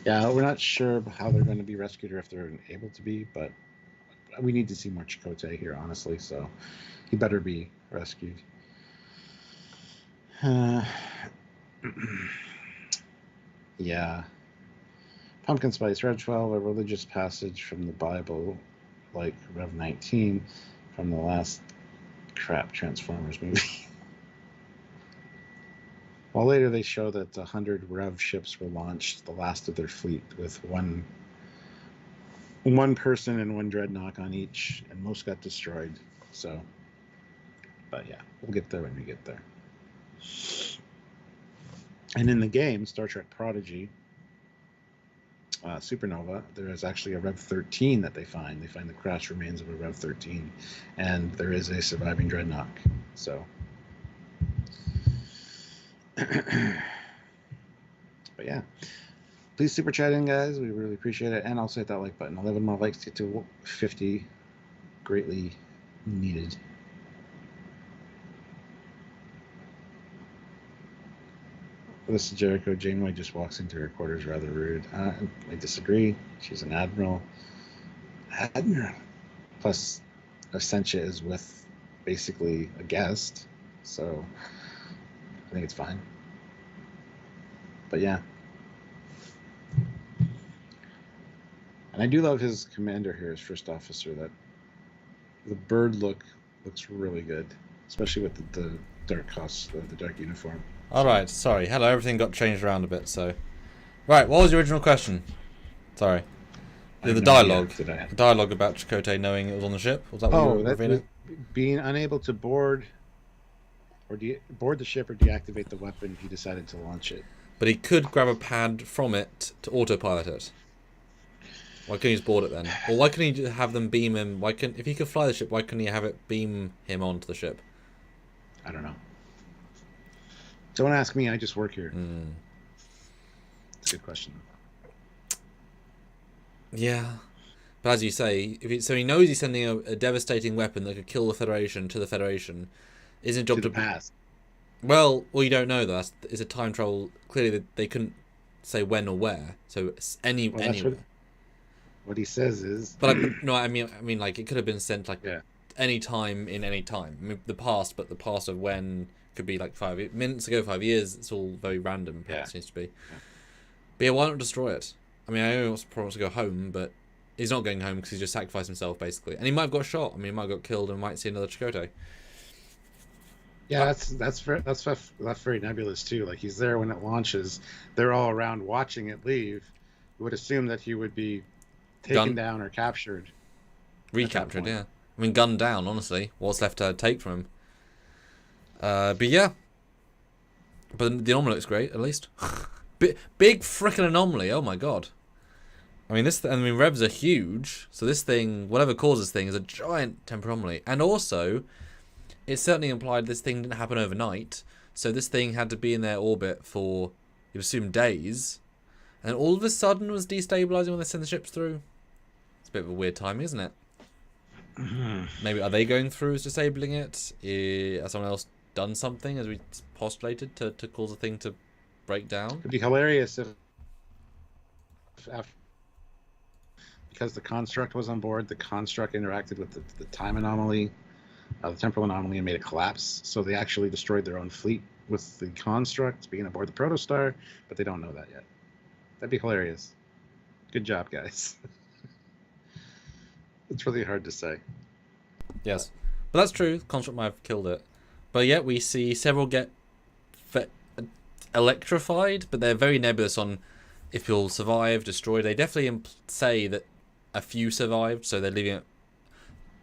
[SPEAKER 1] Yeah, we're not sure how they're going to be rescued or if they're able to be, but we need to see more Chakotay here, honestly, so he better be rescued. Yeah. Pumpkin Spice, Rev 12, a religious passage from the Bible, like Rev 19 from the last crap Transformers movie. While later they show that 100 Rev ships were launched, the last of their fleet, with one person and one dreadnought on each, and most got destroyed. So, but yeah, we'll get there when we get there. And in the game, Star Trek Prodigy, Supernova, there is actually a Rev 13 that they find. They find the crashed remains of a Rev 13, and there is a surviving dreadnought. So, but yeah, please super chat in, guys. We really appreciate it, and also hit that like button. 11 more likes to get to 50, greatly needed. This is Jericho. Janeway just walks into her quarters rather rude. I disagree. She's an admiral. Plus, Essentia is with basically a guest, so I think it's fine. But yeah. And I do love his commander here, his first officer. That the bird looks really good, especially with the dark costume, the dark uniform.
[SPEAKER 2] All right, sorry. Hello, everything got changed around a bit, so... Right, what was your original question? Sorry. The dialogue. The dialogue about Chakotay knowing it was on the ship? Was that what you were revealing?
[SPEAKER 1] Being unable to board the ship or deactivate the weapon if he decided to launch it.
[SPEAKER 2] But he could grab a pad from it to autopilot it. Why couldn't he just board it then? Or why couldn't he have them beam him? If he could fly the ship, why couldn't he have it beam him onto the ship?
[SPEAKER 1] I don't know. Don't ask me, I just work here. It's a good question.
[SPEAKER 2] Yeah. But as you say, so he knows he's sending a devastating weapon that could kill the Federation to the Federation. Isn't a job
[SPEAKER 1] to the past.
[SPEAKER 2] Well, you don't know that. It's a time travel. Clearly, they couldn't say when or where. So anywhere.
[SPEAKER 1] What he says is,
[SPEAKER 2] But no, I mean, like it could have been sent like
[SPEAKER 1] yeah,
[SPEAKER 2] any time in any time. I mean, the past, but the past of when could be like 5 minutes ago, 5 years. It's all very random.
[SPEAKER 1] yeah.
[SPEAKER 2] It seems to be. But yeah, why not destroy it? I mean, I know he wants to go home, but he's not going home because he's just sacrificed himself basically, and he might have got shot. I mean, he might have got killed and might see another Chakotay.
[SPEAKER 1] Yeah, that's very nebulous too. Like he's there when it launches. They're all around watching it leave. You would assume that he would be taken down or captured.
[SPEAKER 2] Recaptured, yeah. I mean, gunned down, honestly. What's left to take from him? But yeah. But the anomaly looks great, at least. Big frickin' anomaly, oh my god. I mean, revs are huge, so this thing, whatever causes this thing, is a giant temporal anomaly. And also, it certainly implied this thing didn't happen overnight, so this thing had to be in their orbit for, you assume, days, and all of a sudden was destabilizing when they send the ships through. It's a bit of a weird timing, isn't it? Maybe are they going through as disabling it? Has someone else done something, as we postulated, to cause the thing to break down?
[SPEAKER 1] It'd be hilarious if after, because the construct was on board, the construct interacted with the time anomaly, the temporal anomaly, and made it collapse. So they actually destroyed their own fleet with the construct being aboard the protostar, but they don't know that yet. That'd be hilarious. Good job, guys. It's really hard to say.
[SPEAKER 2] Yes, but that's true. The construct might have killed it. But yet we see several get electrified, but they're very nebulous on if you'll survive, destroyed. They definitely say that a few survived, so they're leaving it.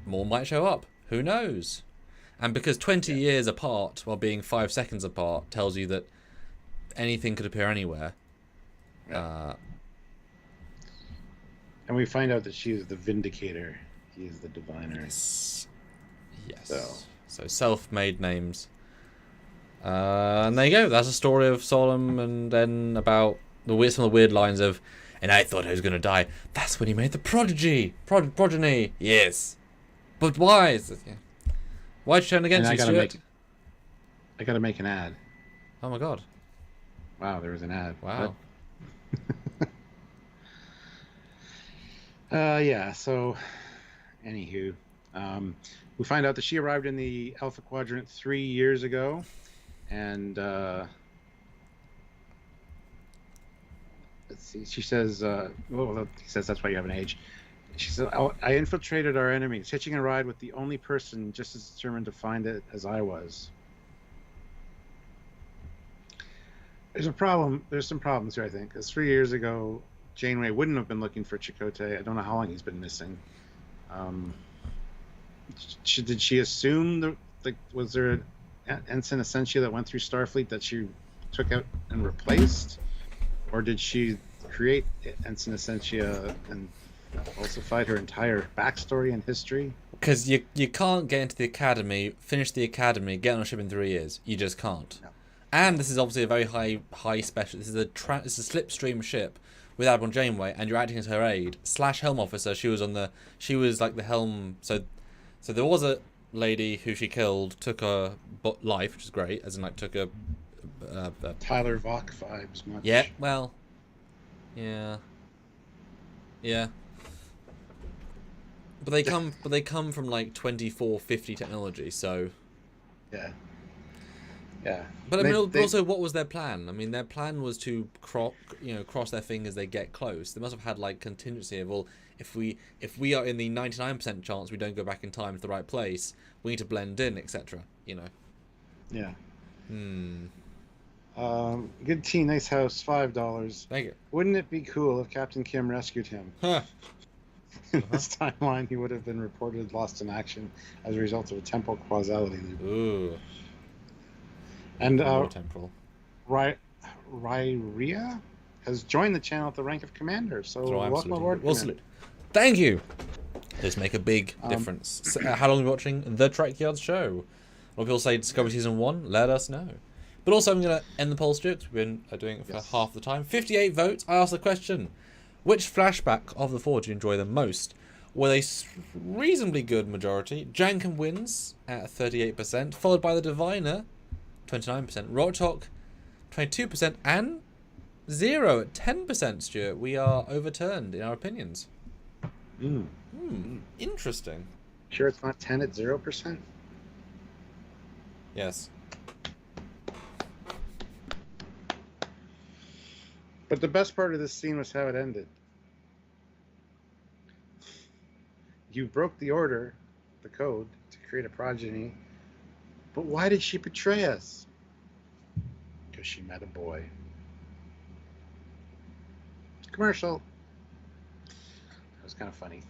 [SPEAKER 2] More might show up. Who knows? And because 20 years apart, while being 5 seconds apart, tells you that anything could appear anywhere.
[SPEAKER 1] Yeah. And we find out that she is the Vindicator. He is the Diviner.
[SPEAKER 2] Yes. So self-made names. And there you go. That's a story of Solom, and then about some of the weird lines of, and I thought I was going to die. That's when he made the Prodigy. Progeny. Yes. But why? Why'd you turn against you, Stuart?
[SPEAKER 1] I gotta make an ad.
[SPEAKER 2] Oh my god.
[SPEAKER 1] Wow, there was an ad.
[SPEAKER 2] Wow.
[SPEAKER 1] Yeah, so anywho, we find out that she arrived in the Alpha Quadrant 3 years ago, and let's see, she says, he says that's why you have an age. She said, I infiltrated our enemies, hitching a ride with the only person just as determined to find it as I was. There's a problem. There's some problems here, I think, because 3 years ago, Janeway wouldn't have been looking for Chakotay. I don't know how long he's been missing. Did she assume was there an Ensign Essentia that went through Starfleet that she took out and replaced, or did she create Ensign Essentia and falsified her entire backstory and history?
[SPEAKER 2] Because you can't get into the academy, finish the academy, get on a ship in 3 years. You just can't. No. And this is obviously a very high special. This is a slipstream ship with Admiral Janeway, and you're acting as her aide / helm officer. She was like the helm. So there was a lady who she killed, took her life, which is great, as in like took a
[SPEAKER 1] Tyler Vach vibes much.
[SPEAKER 2] Yeah, well, yeah. But they come from like 2450 technology, so
[SPEAKER 1] yeah.
[SPEAKER 2] But I mean, also, what was their plan? I mean, their plan was to cross their fingers they get close. They must have had like contingency of, well, if we are in the 99% chance we don't go back in time to the right place, we need to blend in, etc.
[SPEAKER 1] Yeah. Good tea, nice house, $5.
[SPEAKER 2] Thank you.
[SPEAKER 1] Wouldn't it be cool if Captain Kim rescued him?
[SPEAKER 2] Huh.
[SPEAKER 1] In this timeline, he would have been reported lost in action as a result of a temporal causality loop.
[SPEAKER 2] Ooh.
[SPEAKER 1] And
[SPEAKER 2] temporal.
[SPEAKER 1] Ryria has joined the channel at the rank of commander. So welcome aboard.
[SPEAKER 2] Well, salute. Thank you. This make a big difference. So, how long are you watching the Trekyards show? A lot of people say Discovery Season 1. Let us know. But also, I'm going to end the poll, Stuart. We've been doing it for half the time. 58 votes. I asked the question: which flashback of the four do you enjoy the most? With a reasonably good majority, Jankum wins at 38%, followed by the Diviner, 29%, Rotok, 22%, and 0 at 10%, Stuart. We are overturned in our opinions.
[SPEAKER 1] Mm.
[SPEAKER 2] Interesting.
[SPEAKER 1] Sure, it's not 10 at 0%.
[SPEAKER 2] Yes.
[SPEAKER 1] But the best part of this scene was how it ended. You broke the order, the code, to create a progeny. But why did she betray us? Because she met a boy. Commercial. That was kind of funny.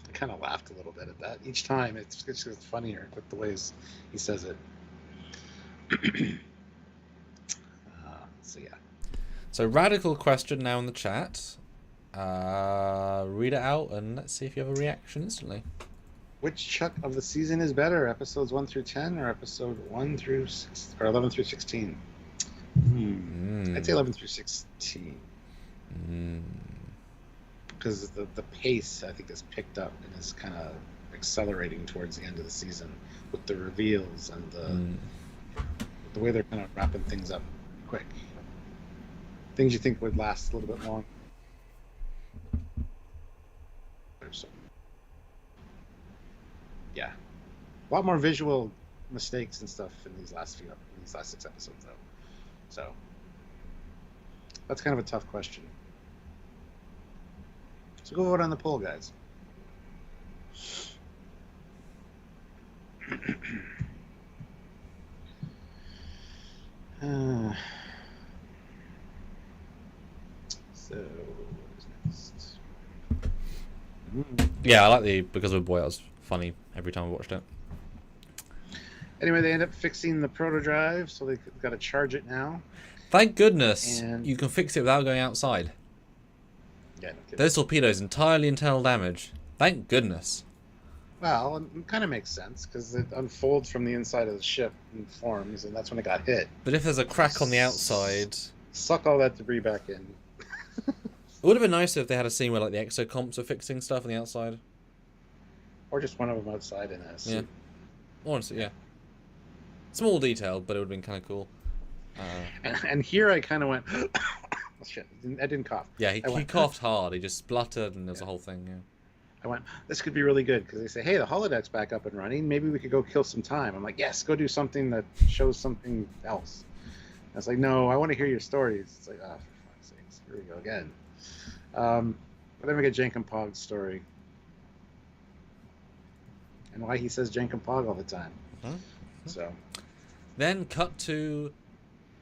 [SPEAKER 1] I kind of laughed a little bit at that. Each time, it's funnier with the ways he says it. So, yeah.
[SPEAKER 2] So, radical question now in the chat. Read it out and let's see if you have a reaction instantly.
[SPEAKER 1] Which Chuck of the season is better, episodes 1 through 10 or episode 1 through 6, or 11 through 16? I'd say 11 through 16. Because the pace, I think, is picked up and is kind of accelerating towards the end of the season with the reveals and the way they're kind of wrapping things up quick. Things you think would last a little bit longer. So, yeah, a lot more visual mistakes and stuff in these last 6 episodes, though. So that's kind of a tough question. So go vote on the poll, guys. So what is next?
[SPEAKER 2] Yeah, I like the Because of a Boy. That was funny every time I watched it.
[SPEAKER 1] Anyway, they end up fixing the proto drive, so they've got to charge it now.
[SPEAKER 2] Thank goodness
[SPEAKER 1] And
[SPEAKER 2] you can fix it without going outside.
[SPEAKER 1] yeah, no kidding.
[SPEAKER 2] Those torpedoes entirely internal damage. Thank goodness.
[SPEAKER 1] Well, it kind of makes sense because it unfolds from the inside of the ship and forms, and that's when it got hit.
[SPEAKER 2] But if there's a crack on the outside,
[SPEAKER 1] Suck all that debris back in.
[SPEAKER 2] it would have been nicer if they had a scene where like the exocomps were fixing stuff on the outside.
[SPEAKER 1] Or just one of them outside in a suit.
[SPEAKER 2] Yeah. Honestly, yeah. Small detail, but it would have been kind of cool.
[SPEAKER 1] And here I kind of went, oh, shit, I didn't cough.
[SPEAKER 2] Yeah, he coughed hard. He just spluttered, and there's a whole thing. Yeah.
[SPEAKER 1] I went, this could be really good because they say, hey, the holodeck's back up and running. Maybe we could go kill some time. I'm like, yes, go do something that shows something else. And it's like, no, I want to hear your stories. It's like, for fuck's sakes, here we go again. But then we get Jankum Pog's story. And why he says Jankum Pog all the time. So
[SPEAKER 2] then cut to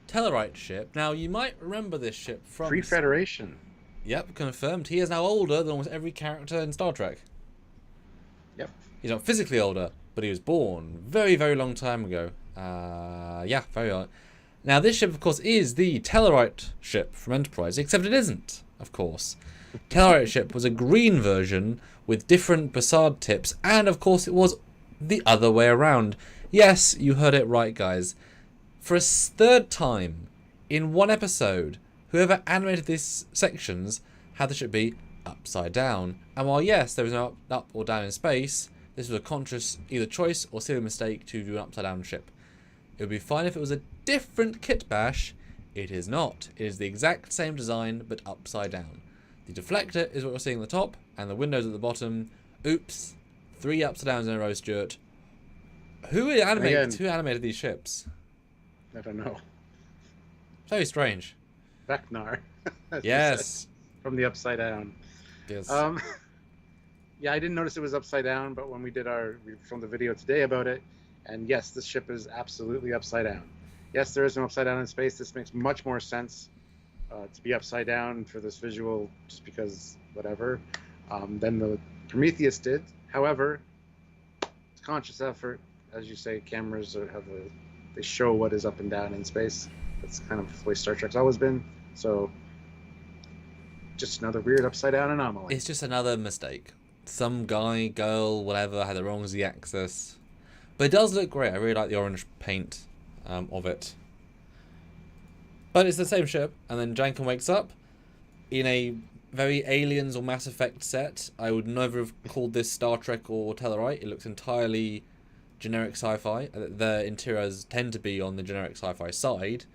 [SPEAKER 2] Tellarite ship. Now, you might remember this ship from...
[SPEAKER 1] Pre-Federation.
[SPEAKER 2] Yep, confirmed. He is now older than almost every character in Star Trek.
[SPEAKER 1] Yep.
[SPEAKER 2] He's not physically older, but he was born very, very long time ago. Yeah, very old. Now, this ship, of course, is the Tellarite ship from Enterprise, except it isn't, of course. Tellarite ship was a green version with different Bassard tips, and, of course, it was the other way around. Yes, you heard it right, guys. For a third time in one episode, whoever animated these sections had the ship be upside down. And while, yes, there was no up or down in space, this was a conscious either choice or silly mistake to do an upside down ship. It would be fine if it was a different kit bash. It is not. It is the exact same design, but upside down. The deflector is what we're seeing at the top, and the windows at the bottom. Oops. 3 upside downs in a row, Stuart. Who animated these ships?
[SPEAKER 1] I don't know.
[SPEAKER 2] Very strange.
[SPEAKER 1] Vecnar.
[SPEAKER 2] Yes.
[SPEAKER 1] From the upside down.
[SPEAKER 2] Yes.
[SPEAKER 1] Yeah, I didn't notice it was upside down, but when we filmed a video today about it, and yes, this ship is absolutely upside down. Yes, there is no upside down in space. This makes much more sense to be upside down for this visual, just because whatever, than the Prometheus did. However, it's conscious effort, as you say. Cameras they show what is up and down in space. That's kind of the way Star Trek's always been. So, just another weird upside down anomaly.
[SPEAKER 2] It's just another mistake. Some guy, girl, whatever, had the wrong z-axis. But it does look great. I really like the orange paint of it. But it's the same ship, and then Jankum wakes up in a very Aliens or Mass Effect set. I would never have called this Star Trek or Tellarite. It looks entirely generic sci-fi. The interiors tend to be on the generic sci-fi side.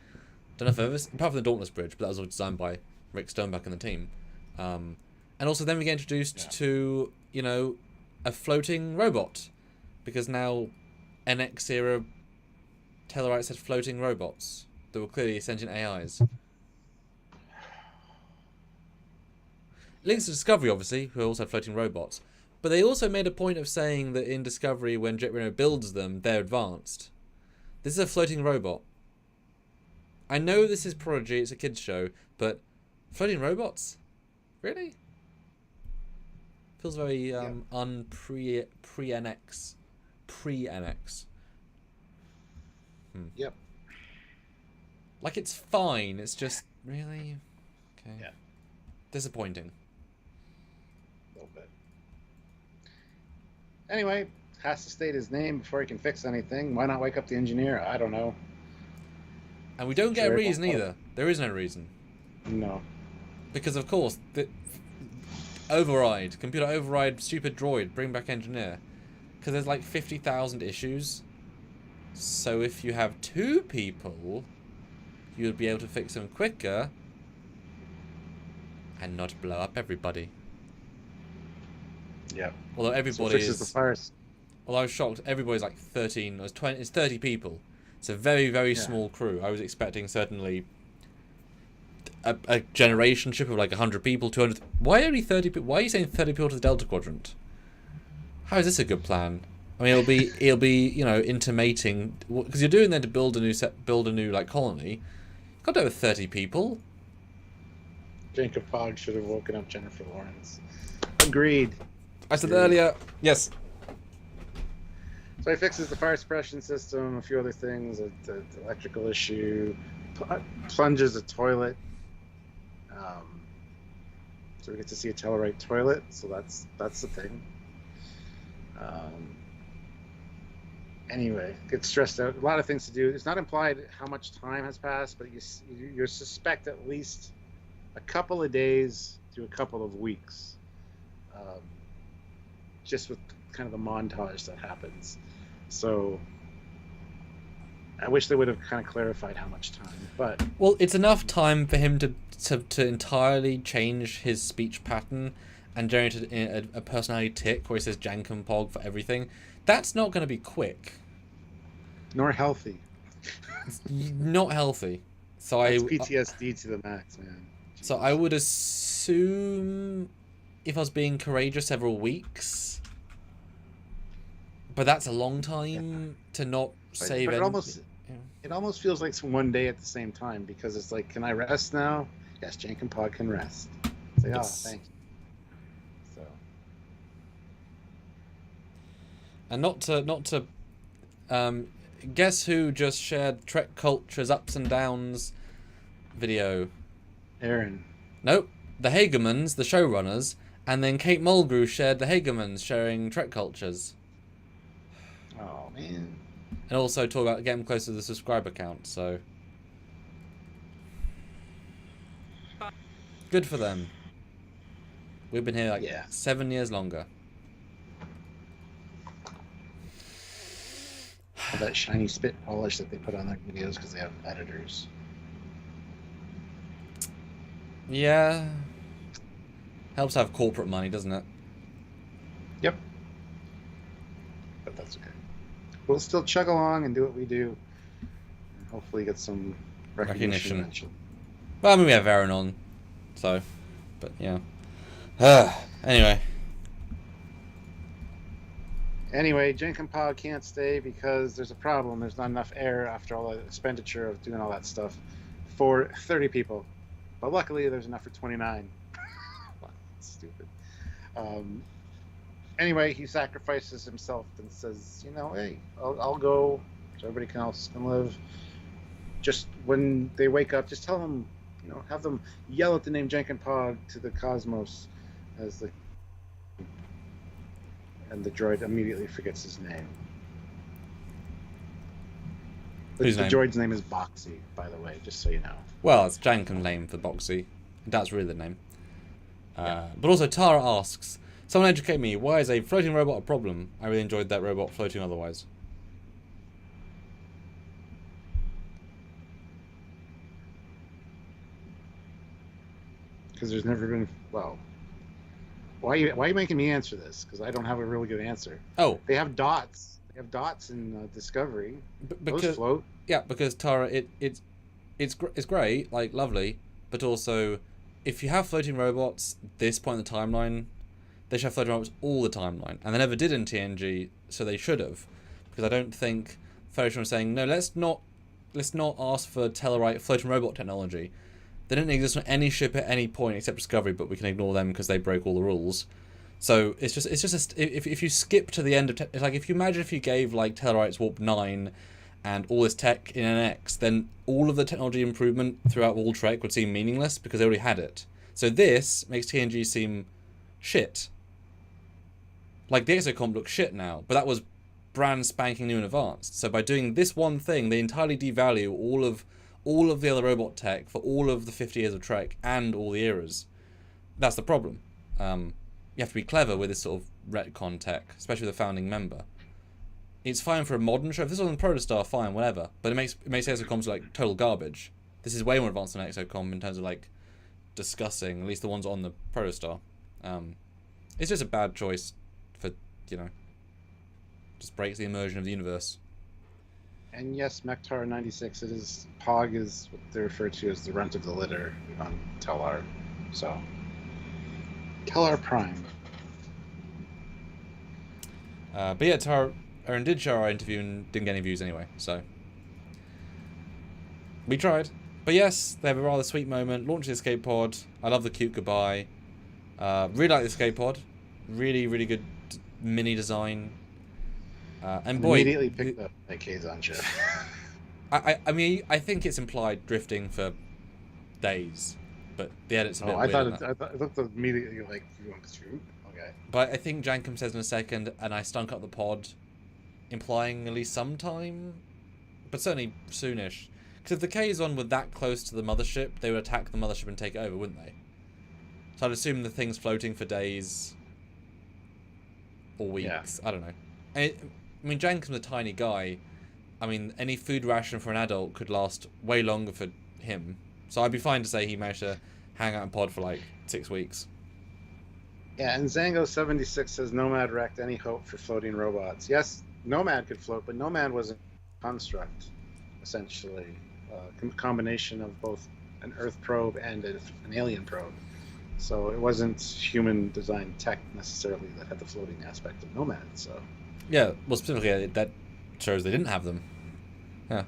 [SPEAKER 2] Don't know if ever, apart from the Dauntless bridge, but that was all designed by Rick Sternbach and the team. And also then we get introduced to, you know, a floating robot, because now NX era Tellarites had floating robots that were clearly sentient AIs. Links to Discovery, obviously, who also had floating robots. But they also made a point of saying that in Discovery, when Jet Reno builds them, they're advanced. This is a floating robot. I know this is Prodigy, it's a kids show, but floating robots? Really? Feels very pre-NX. Pre-NX.
[SPEAKER 1] Yep.
[SPEAKER 2] Like, it's fine, it's just, really? Okay.
[SPEAKER 1] Yeah.
[SPEAKER 2] Disappointing.
[SPEAKER 1] A little bit. Anyway, has to state his name before he can fix anything. Why not wake up the engineer? I don't know.
[SPEAKER 2] And we don't get a reason either. There is no reason.
[SPEAKER 1] No.
[SPEAKER 2] Because, of course, the override, computer override, stupid droid, bring back engineer. Because there's like 50,000 issues. So if you have 2 people, you would be able to fix them quicker and not blow up everybody.
[SPEAKER 1] Yeah.
[SPEAKER 2] Although everybody
[SPEAKER 1] fixes the fires.
[SPEAKER 2] Although I was shocked, everybody's like 13, it's 30 people. It's a very, very small crew. I was expecting certainly a generation ship of like 100 people, 200. Why only 30 people? Why are you saying 30 people to the Delta Quadrant? How is this a good plan? I mean, it'll be you know, intimating, because you're doing that to build a new like colony. You've got to have 30 people.
[SPEAKER 1] Jankum Pog should have woken up Jennifer Lawrence. Agreed.
[SPEAKER 2] I said earlier, yes.
[SPEAKER 1] So he fixes the fire suppression system, a few other things, the electrical issue, plunges a toilet. So we get to see a Tellarite toilet, so that's the thing. Anyway, gets stressed out. A lot of things to do. It's not implied how much time has passed, but you suspect at least a couple of days to a couple of weeks, just with kind of the montage that happens. So I wish they would have kind of clarified how much time, but
[SPEAKER 2] well, it's enough time for him to entirely change his speech pattern and generate a personality tick where he says Jankum Pog for everything. That's not going to be quick.
[SPEAKER 1] Nor healthy.
[SPEAKER 2] It's not healthy. So
[SPEAKER 1] That's PTSD to the max, man.
[SPEAKER 2] Jeez. So I would assume, if I was being courageous, several weeks. But that's a long time to not save
[SPEAKER 1] it.
[SPEAKER 2] It
[SPEAKER 1] almost feels like it's one day at the same time, because it's like, can I rest now? Yes, Jankum Pod can rest. It's like, yes. Oh, thanks. So.
[SPEAKER 2] And not to guess who just shared Trek Culture's Ups and Downs video?
[SPEAKER 1] Aaron.
[SPEAKER 2] Nope. The Hagemans, the showrunners, and then Kate Mulgrew shared the Hagemans sharing Trek Cultures.
[SPEAKER 1] Oh, man.
[SPEAKER 2] And also talk about getting closer to the subscriber count, so... Good for them. We've been here like 7 years longer.
[SPEAKER 1] All that shiny spit polish that they put on their videos because they have editors.
[SPEAKER 2] Yeah. Helps have corporate money, doesn't it?
[SPEAKER 1] Yep. But that's okay. We'll still chug along and do what we do. And hopefully get some recognition.
[SPEAKER 2] Well, I mean, we have Aaron on. So, but yeah. Anyway.
[SPEAKER 1] Anyway, Jankum Pod can't stay because there's a problem. There's not enough air after all the expenditure of doing all that stuff for 30 people. But luckily, there's enough for 29. Wow, that's stupid. Anyway, he sacrifices himself and says, you know, hey, I'll go so everybody else can live. Just when they wake up, just tell them, you know, have them yell at the name Jankum Pod to the cosmos as the... And the droid immediately forgets his name. The droid's name is Boxy, by the way, just so you know.
[SPEAKER 2] Well, it's Jankum's name for Boxy. That's really the name. But also, Tara asks, someone educate me, why is a floating robot a problem? I really enjoyed that robot floating otherwise.
[SPEAKER 1] Because there's never been... Well... Why are you making me answer this? Because I don't have a really good answer.
[SPEAKER 2] Oh,
[SPEAKER 1] They have dots. They have dots in Discovery.
[SPEAKER 2] because
[SPEAKER 1] Those float.
[SPEAKER 2] yeah, because Tara, it's great, like lovely, but also if you have floating robots, this point in the timeline, they should have floating robots all the timeline, and they never did in TNG, so they should have, because I don't think Federation was saying no, let's not ask for Tellarite floating robot technology. They didn't exist on any ship at any point except Discovery, but we can ignore them because they broke all the rules. So it's just if you skip to the end of it's like if you imagine if you gave like Tellarites Warp 9 and all this tech in NX, then all of the technology improvement throughout all Trek would seem meaningless because they already had it. So this makes TNG seem shit. Like the Exocomp looks shit now, but that was brand spanking new and advanced. So by doing this one thing, they entirely devalue all of the other robot tech for all of the 50 years of Trek and all the eras. That's the problem. You have to be clever with this sort of retcon tech, especially with a founding member. It's fine for a modern show. If this was on Protostar, fine, whatever. But it makes Exocomps like total garbage. This is way more advanced than Exocomp in terms of like discussing, at least the ones on the Protostar. It's just a bad choice for, just breaks the immersion of the universe.
[SPEAKER 1] And yes, Mektar 96, Pog is what they refer to as the runt of the litter on Tellar. So, Tellar Prime.
[SPEAKER 2] But yeah, Tara Erin did show our interview and didn't get any views anyway, so we tried. But yes, they have a rather sweet moment. Launch the escape pod. I love the cute goodbye. Really like the escape pod. Really, really good mini design. And boy,
[SPEAKER 1] immediately picked up that Kazon ship.
[SPEAKER 2] I mean, I think it's implied drifting for days, but the edit's a bit weird.
[SPEAKER 1] I thought immediately like you want to shoot. Okay.
[SPEAKER 2] But I think Jankum says in a second, and I stunk up the pod, implying at least sometime, but certainly soonish. Because if the Kazon were that close to the mothership, they would attack the mothership and take it over, wouldn't they? So I'd assume the thing's floating for days or weeks. Yeah. I don't know. I mean, Jankum's a tiny guy. I mean, any food ration for an adult could last way longer for him. So I'd be fine to say he managed to hang out in pod for like 6 weeks.
[SPEAKER 1] Yeah, and Zango76 says Nomad wrecked any hope for floating robots. Yes, Nomad could float, but Nomad was a construct, essentially. A combination of both an Earth probe and an alien probe. So it wasn't human-designed tech necessarily that had the floating aspect of Nomad, so...
[SPEAKER 2] Yeah, well, specifically, that shows they didn't have them. Yeah,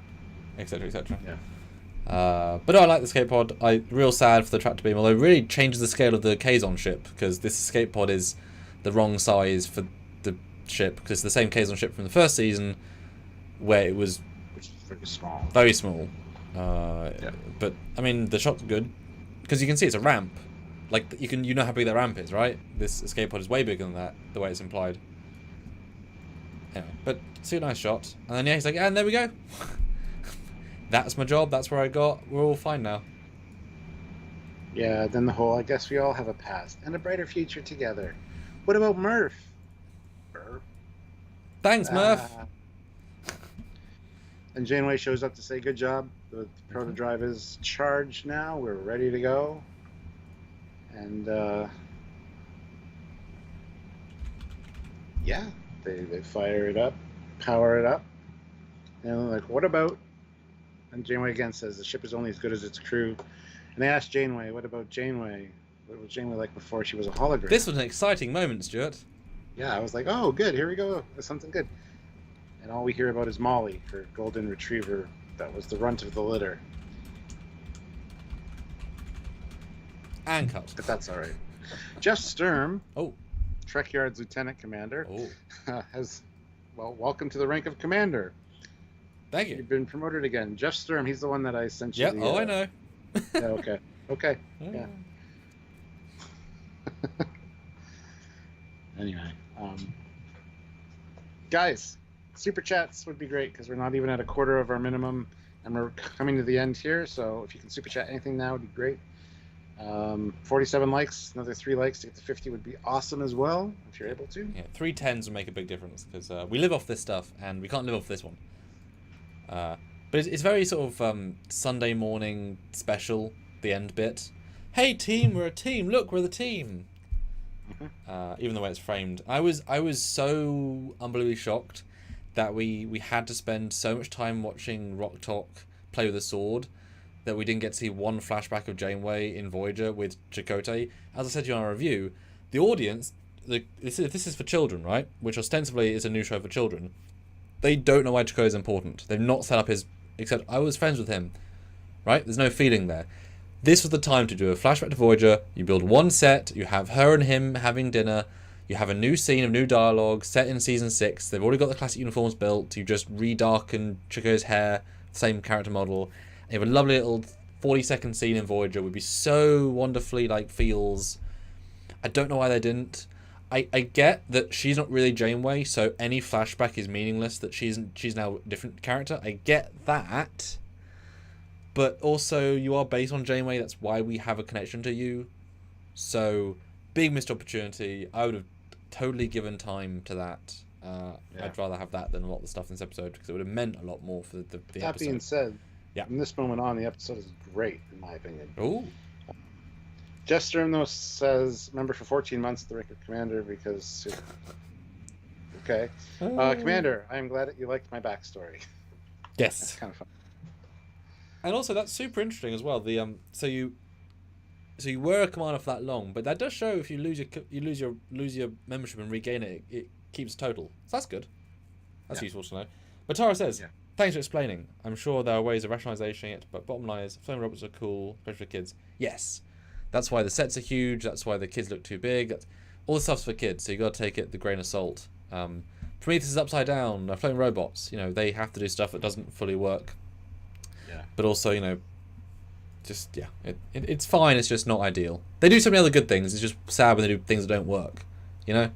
[SPEAKER 2] etc., etc.
[SPEAKER 1] Yeah.
[SPEAKER 2] But no, I like the escape pod. Real sad for the tractor beam, although it really changes the scale of the Kazon ship, because this escape pod is the wrong size for the ship, because it's the same Kazon ship from the first season, where it was...
[SPEAKER 1] Which is very small.
[SPEAKER 2] Very small.
[SPEAKER 1] Yeah.
[SPEAKER 2] But, I mean, the shot's good, because you can see it's a ramp. Like, you know how big that ramp is, right? This escape pod is way bigger than that, the way it's implied. Anyway, but see a nice shot. And then, yeah, he's like, and there we go. That's my job, that's where I got. We're all fine now.
[SPEAKER 1] Yeah, then the whole, I guess we all have a past and a brighter future together. What about Murph? Murph?
[SPEAKER 2] Thanks, Murph.
[SPEAKER 1] And Janeway shows up to say, good job. The proto drive is charged now. We're ready to go. And, yeah, they fire it up, power it up. And they're like, what about... And Janeway again says, the ship is only as good as its crew. And they asked Janeway, what about Janeway? What was Janeway like before she was a hologram?
[SPEAKER 2] This was an exciting moment, Stuart.
[SPEAKER 1] Yeah, I was like, oh, good, here we go. There's something good. And all we hear about is Molly, her golden retriever that was the runt of the litter.
[SPEAKER 2] And cut.
[SPEAKER 1] But that's all right. Jeff Sturm,
[SPEAKER 2] oh,
[SPEAKER 1] Trekyards Lieutenant Commander,
[SPEAKER 2] oh,
[SPEAKER 1] has, well, welcome to the rank of Commander.
[SPEAKER 2] Thank you.
[SPEAKER 1] You've been promoted again. Jeff Sturm, he's the one that I sent you.
[SPEAKER 2] Yeah, I know.
[SPEAKER 1] Yeah, okay. Okay, yeah. Anyway, guys, super chats would be great because we're not even at a quarter of our minimum and we're coming to the end here. So if you can super chat anything now, would be great. 47 likes, another 3 likes to get to 50 would be awesome as well if you're able to.
[SPEAKER 2] Yeah, 3 10s would make a big difference because we live off this stuff and we can't live off this one. But it's very sort of Sunday morning special, the end bit. Hey team, we're a team. Look, we're the team. even the way it's framed. I was so unbelievably shocked that we had to spend so much time watching Rock Talk play with a sword that we didn't get to see one flashback of Janeway in Voyager with Chakotay. As I said to you in our review, the audience, this is for children, right? Which ostensibly is a new show for children. They don't know why Chakotay is important. They've not set up his... Except I was friends with him, right? There's no feeling there. This was the time to do a flashback to Voyager. You build one set, you have her and him having dinner, you have a new scene of new dialogue set in season 6. They've already got the classic uniforms built. You just redarken Chakotay's hair, same character model. And you have a lovely little 40-second scene in Voyager. Would be so wonderfully like feels. I don't know why they didn't. I get that she's not really Janeway, so any flashback is meaningless. That she's now a different character. I get that. But also, you are based on Janeway. That's why we have a connection to you. So, big missed opportunity. I would have totally given time to that. I'd rather have that than a lot of the stuff in this episode because it would have meant a lot more for the episode.
[SPEAKER 1] That being said,
[SPEAKER 2] yeah,
[SPEAKER 1] from this moment on, the episode is great, in my opinion.
[SPEAKER 2] Ooh.
[SPEAKER 1] Jess Sturm, though, says, member for 14 months at the rank of Commander because... Okay. Commander, I am glad that you liked my backstory.
[SPEAKER 2] Yes.
[SPEAKER 1] That's kind of fun.
[SPEAKER 2] And also, that's super interesting as well. The so you were a commander for that long, but that does show if you lose your membership and regain it, it keeps total. So that's good. That's useful to know. But Tara says, thanks for explaining. I'm sure there are ways of rationalizing it, but bottom line is, flaming robots are cool, especially for kids. Yes. That's why the sets are huge. That's why the kids look too big. All the stuff's for kids, so you got to take it with a grain of salt. Prometheus is upside down. Flaming robots, they have to do stuff that doesn't fully work.
[SPEAKER 1] Yeah.
[SPEAKER 2] But also, just it's fine. It's just not ideal. They do so many other good things. It's just sad when they do things that don't work.
[SPEAKER 1] Yeah.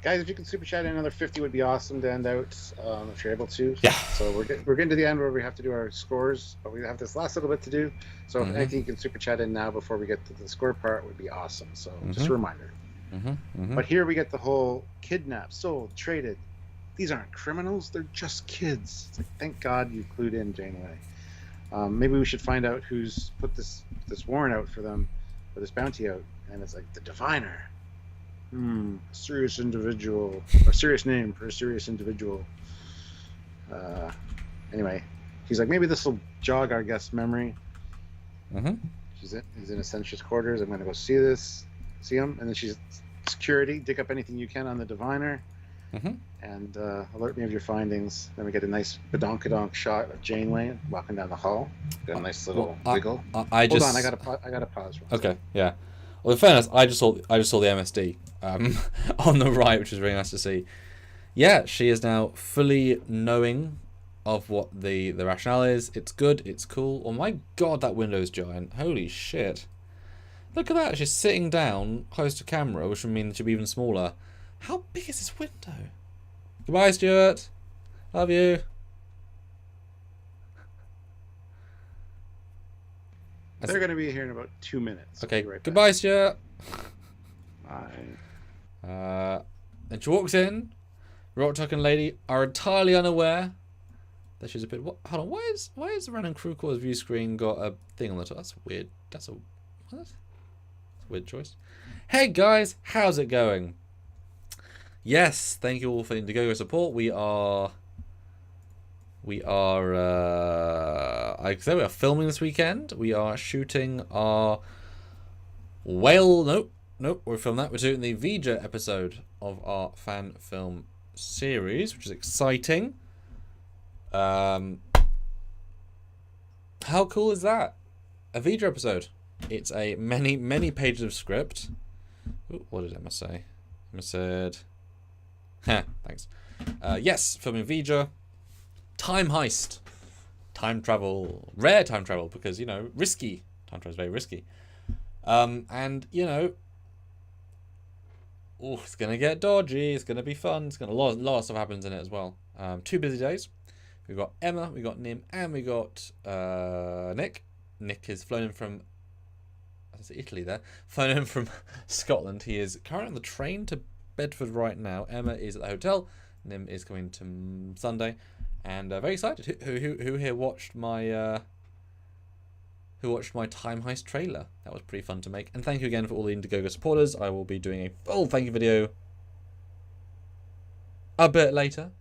[SPEAKER 1] Guys, if you can super chat in another 50 would be awesome to end out, if you're able to.
[SPEAKER 2] Yeah.
[SPEAKER 1] So we're getting to the end where we have to do our scores, but we have this last little bit to do. So if anything you can super chat in now before we get to the score part would be awesome. So just a reminder. But here we get the whole kidnapped, sold, traded. These aren't criminals. They're just kids. It's like, thank God you clued in, Janeway. Maybe we should find out who's put this warrant out for them, or this bounty out. And it's like the Diviner. Serious individual, or serious name for a serious individual. Anyway, he's like, maybe this will jog our guest's memory. He's in Essentia's quarters. I'm going to go see him. And then she's security. Dig up anything you can on the Diviner. And alert me of your findings. Then we get a nice badonkadonk shot of Janeway walking down the hall. Got a nice little wiggle. Hold on, I gotta pause.
[SPEAKER 2] Okay, yeah. Well, in fairness, I just saw the MSD on the right, which is really nice to see. Yeah, she is now fully knowing of what the rationale is. It's good. It's cool. Oh my God, that window's giant. Holy shit! Look at that. She's sitting down close to camera, which would mean that she'd be even smaller. How big is this window? Goodbye, Stuart. Love you.
[SPEAKER 1] They're going to be here in about 2 minutes.
[SPEAKER 2] Okay,
[SPEAKER 1] right
[SPEAKER 2] goodbye, Stuart.
[SPEAKER 1] Bye.
[SPEAKER 2] And she walks in. Rock Talking Lady are entirely unaware that she's a bit... Hold on, why is the random crew quarters view screen got a thing on the top? That's weird. That's a weird choice. Hey guys, how's it going? Yes, thank you all for the Indiegogo support. We are I say we are filming this weekend. We are shooting our Nope, we're filming that. We're doing the Vija episode of our fan film series, which is exciting. How cool is that? A Vija episode. It's a many pages of script. Ooh, what did Emma say? Emma said... thanks. Yes, filming Vija. Time heist. Time travel. Rare time travel, because, risky. Time travel is very risky. And, it's going to get dodgy. It's going to be fun. It's going to... A lot of stuff happens in it as well. 2 busy days. We've got Emma, we got Nim, and we got Nick. Nick is flown in from... Italy there. Flown in from Scotland. He is currently on the train to Bedford right now. Emma is at the hotel. Nim is coming to Sunday. And very excited. Who here watched my who watched my Time Heist trailer. That was pretty fun to make. And thank you again for all the Indiegogo supporters. I will be doing a full thank you video a bit later.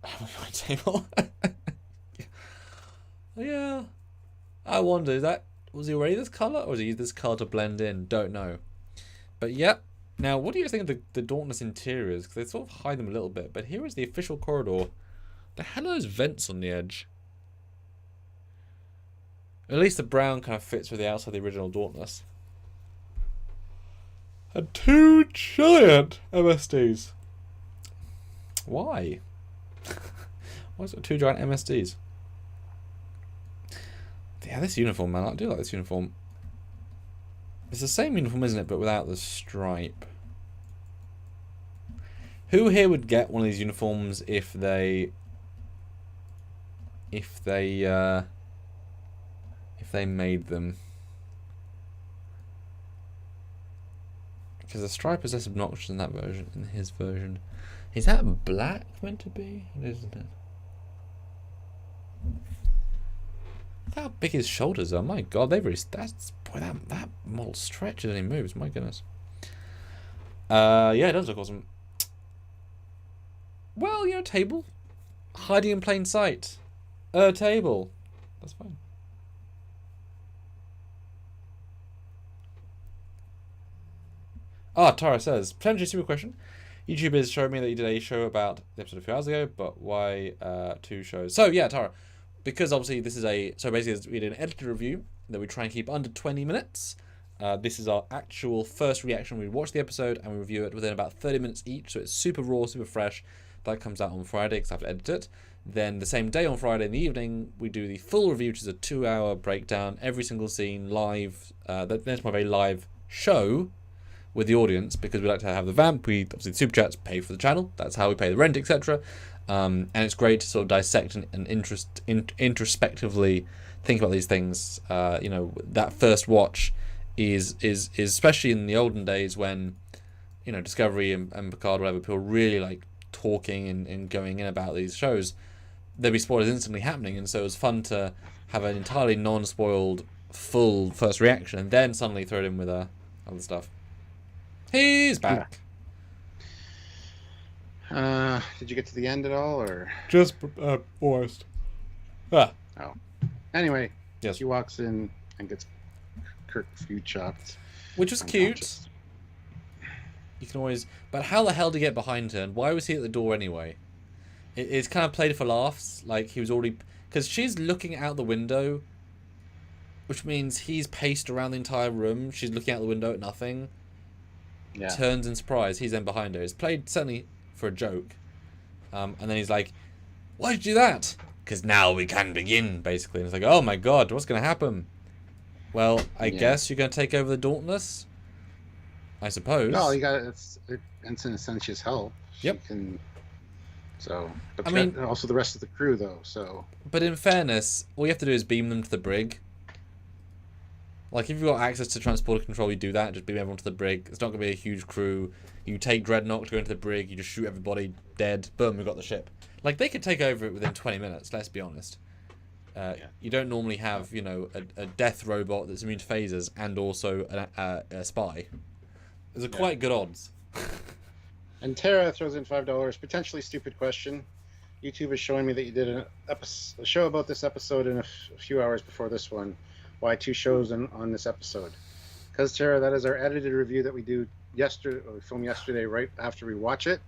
[SPEAKER 2] My table. Yeah. I wonder, was he already this colour, or was he used this colour to blend in? Don't know. But yeah. Now, what do you think of the Dauntless interiors? Because they sort of hide them a little bit. But here is the official corridor. The hell are those vents on the edge? At least the brown kind of fits with the outside of the original Dauntless. And 2 giant MSDs. Why? Why is it 2 giant MSDs? Yeah, this uniform, man. I do like this uniform. It's the same uniform, isn't it? But without the stripe. Who here would get one of these uniforms if they made them? Because the stripe is less obnoxious in that version, in his version. Is that black meant to be? It isn't it? Look how big his shoulders are. My God, they really. That model stretches and he moves. My goodness. Yeah, it does look awesome. Well, table, hiding in plain sight. A table. That's fine. Tara says, potentially stupid question. YouTube is showing me that you did a show about the episode a few hours ago, but why 2 shows? So yeah, Tara, because obviously this is so basically we did an edited review that we try and keep under 20 minutes. This is our actual first reaction. We watch the episode and we review it within about 30 minutes each, so it's super raw, super fresh. That comes out on Friday because I have to edit it. Then the same day on Friday in the evening, we do the full review, which is a 2-hour breakdown, every single scene live. That's my very live show with the audience, because we like to have the vamp. We obviously the super chats pay for the channel. That's how we pay the rent, etc. And it's great to sort of dissect and introspectively think about these things. That first watch is especially in the olden days when Discovery and Picard, whatever, people really like talking and going in about these shows. There'd be spoilers instantly happening, and so it was fun to have an entirely non-spoiled full first reaction, and then suddenly throw it in with other stuff. He's back.
[SPEAKER 1] Did you get to the end at all, or
[SPEAKER 2] just almost?
[SPEAKER 1] Oh, anyway,
[SPEAKER 2] yes.
[SPEAKER 1] She walks in and gets Kirk few chopped,
[SPEAKER 2] which was cute. You can always, but how the hell did he get behind her, and why was he at the door anyway? It's kind of played for laughs, like he was already, because she's looking out the window, which means he's paced around the entire room. She's looking out the window at nothing. Yeah. Turns in surprise. He's then behind her. It's played certainly for a joke. And then he's like, "Why did you do that?" Because now we can begin, basically. And it's like, oh my God, what's going to happen? Well, I guess you're going to take over the Dauntless, I suppose.
[SPEAKER 1] No, you got it's Ensign Essentia's help.
[SPEAKER 2] Yep.
[SPEAKER 1] But I mean, also the rest of the crew, though. So. But
[SPEAKER 2] in fairness, all you have to do is beam them to the brig. Like, if you've got access to transporter control, you do that. Just beam everyone to the brig. It's not going to be a huge crew. You take Dreadnought to go into the brig. You just shoot everybody dead. Boom, we've got the ship. Like, they could take over it within 20 minutes, let's be honest. You don't normally have, a death robot that's immune to phasers and also a spy. There's quite good odds.
[SPEAKER 1] And Tara throws in $5. Potentially stupid question. YouTube is showing me that you did a show about this episode in a few hours before this one. Why 2 shows on this episode? Because, Tara, that is our edited review that we do yesterday. We filmed yesterday right after we watch it.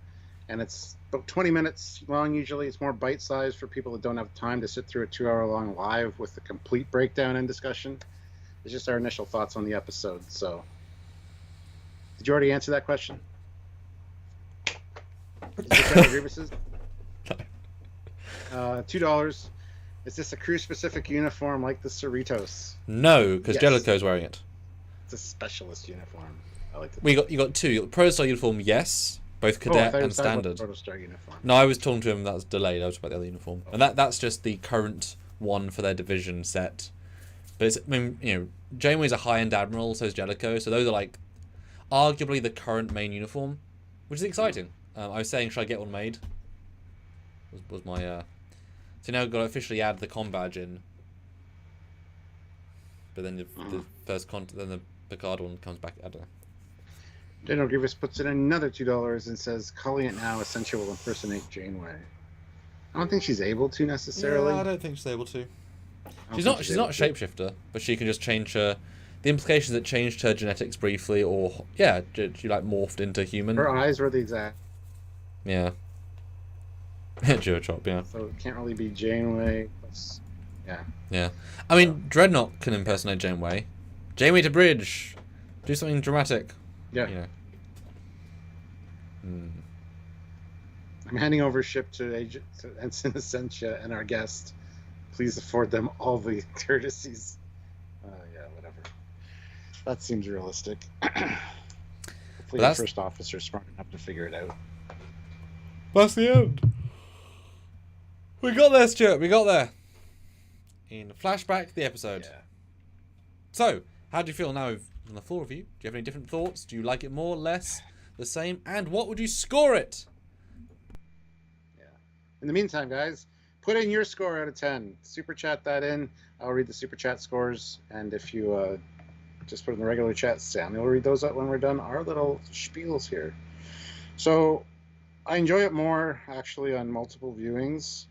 [SPEAKER 1] And it's about 20 minutes long usually. It's more bite-sized for people that don't have time to sit through a 2-hour-long live with the complete breakdown and discussion. It's just our initial thoughts on the episode. So, did you already answer that question? Is this grievances? $2. Is this a crew-specific uniform like the Cerritos?
[SPEAKER 2] No, because Jellicoe's wearing it.
[SPEAKER 1] It's a specialist uniform. I like
[SPEAKER 2] you got 2. You got the Protostar uniform, yes, both cadet and standard.
[SPEAKER 1] Protostar uniform.
[SPEAKER 2] No, I was talking to him. That was delayed. I was about the other uniform, and that's just the current one for their division set. But it's, Janeway's a high-end admiral, so is Jellicoe. So those are like arguably the current main uniform, which is exciting. I was saying, should I get one made? Was my So now I've got to officially add the comm badge in. but then the first then the Picard one comes back. I don't know.
[SPEAKER 1] Daniel Grievous puts in another $2 and says, "Calling it now, Essentia will impersonate Janeway." I don't think she's able to necessarily.
[SPEAKER 2] Yeah, I don't think she's able to. She's not a shapeshifter, but she can just change her. The implication is that changed her genetics briefly, or she like morphed into human.
[SPEAKER 1] Her eyes were the exact.
[SPEAKER 2] Yeah. Geotrop, yeah.
[SPEAKER 1] So it can't really be Janeway. Yeah.
[SPEAKER 2] Yeah. I mean, Dreadnought can impersonate Janeway. Janeway to bridge. Do something dramatic.
[SPEAKER 1] Yeah.
[SPEAKER 2] You know.
[SPEAKER 1] I'm handing over ship to Ensign Essentia and our guest. Please afford them all the courtesies. Whatever. That seems realistic. Hopefully the first officer's smart enough to figure it out.
[SPEAKER 2] That's the end. We got there, Stuart. We got there. In Flashback, the episode. Yeah. So, how do you feel now on the full review? Do you have any different thoughts? Do you like it more, less, the same? And what would you score it?
[SPEAKER 1] Yeah. In the meantime, guys, put in your score out of 10. Super chat that in. I'll read the super chat scores. And if you just put in the regular chat, Sammy will read those out when we're done our little spiels here. So, I enjoy it more, actually, on multiple viewings.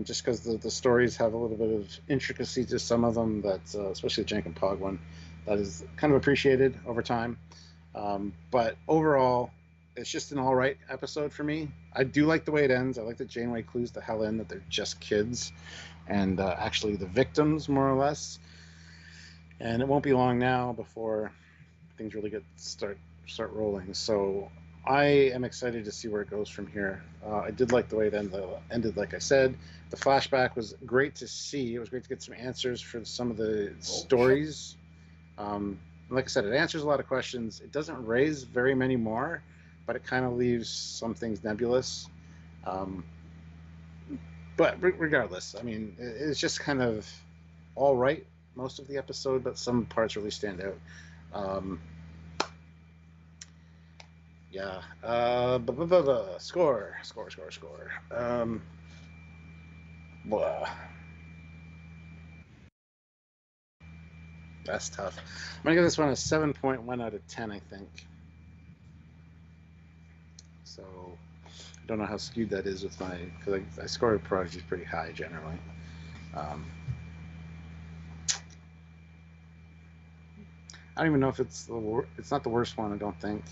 [SPEAKER 1] Just because the stories have a little bit of intricacy to some of them, that especially the Jankum Pog one, that is kind of appreciated over time. But overall, it's just an all right episode for me. I do like the way it ends. I like that Janeway clues the hell in that they're just kids, and actually the victims, more or less. And it won't be long now before things really start rolling. So I am excited to see where it goes from here. I did like the way it ended, like I said. The flashback was great to see. It was great to get some answers for some of the stories. Like I said, it answers a lot of questions. It doesn't raise very many more, but it kind of leaves some things nebulous. But regardless, I mean, it's just kind of all right most of the episode, but some parts really stand out. Yeah. Score. Blah. That's tough. I'm gonna give this one a 7.1 out of 10, I think. So I don't know how skewed that is with because I score Prodigy pretty high generally. I don't even know if it's it's not the worst one, I don't think.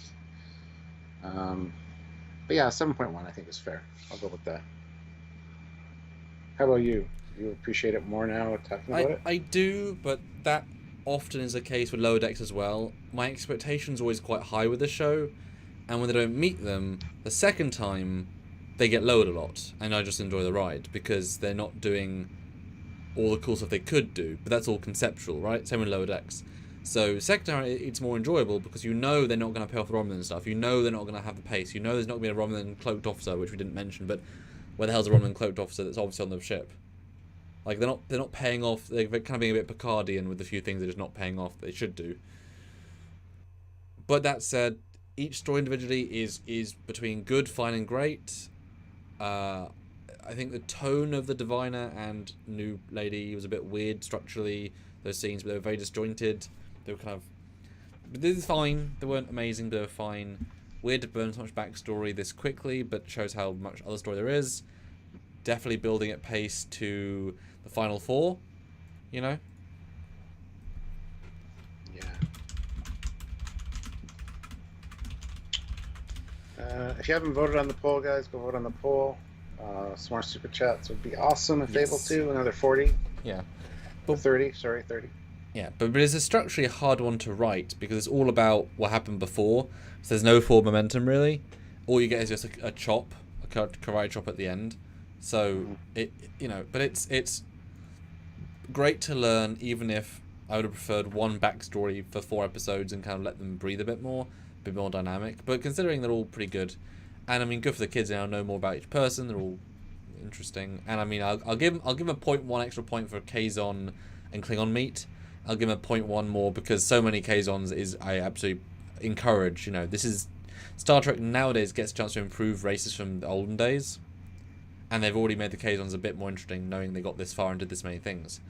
[SPEAKER 1] But yeah, 7.1 I think is fair. I'll go with that. How about you? Do you appreciate it more now talking about it?
[SPEAKER 2] I do, but that often is the case with Lower Decks as well. My expectations are always quite high with the show, and when they don't meet them, the second time they get lowered a lot, and I just enjoy the ride because they're not doing all the cool stuff they could do, but that's all conceptual, right? Same with Lower Decks. So second time it's more enjoyable because you know they're not going to pay off the Romulan stuff. You know they're not going to have the pace. You know there's not going to be a Romulan cloaked officer, which we didn't mention, but where the hell's a Romulan cloaked officer that's obviously on the ship? Like they're not paying off. They're kind of being a bit Picardian with a few things they're just not paying off that they should do. But that said, each story individually is between good, fine, and great. I think the tone of the Diviner and New Lady was a bit weird structurally. Those scenes, but they were very disjointed. They were kind of... But this is fine. They weren't amazing, but they were fine. Weird to burn so much backstory this quickly, but shows how much other story there is. Definitely building at pace to the final four, you know?
[SPEAKER 1] Yeah. If you haven't voted on the poll, guys, go vote on the poll. Some more super chats would be awesome if able to. Another 40.
[SPEAKER 2] Yeah.
[SPEAKER 1] But 30. Sorry, 30.
[SPEAKER 2] Yeah, but it's a structurally hard one to write because it's all about what happened before. So there's no forward momentum really. All you get is just a chop, a karate chop at the end. So but it's great to learn, even if I would have preferred one backstory for 4 episodes and kind of let them breathe a bit more dynamic. But considering they're all pretty good, and I mean, good for the kids now, know more about each person. They're all interesting, and I mean, I'll give them a 0.1 extra point for Kazon and Klingon meet. I'll give them a 0.1 more because so many Kazons I absolutely encourage. You know, this is Star Trek nowadays gets a chance to improve races from the olden days, and they've already made the Kazons a bit more interesting, knowing they got this far and did this many things.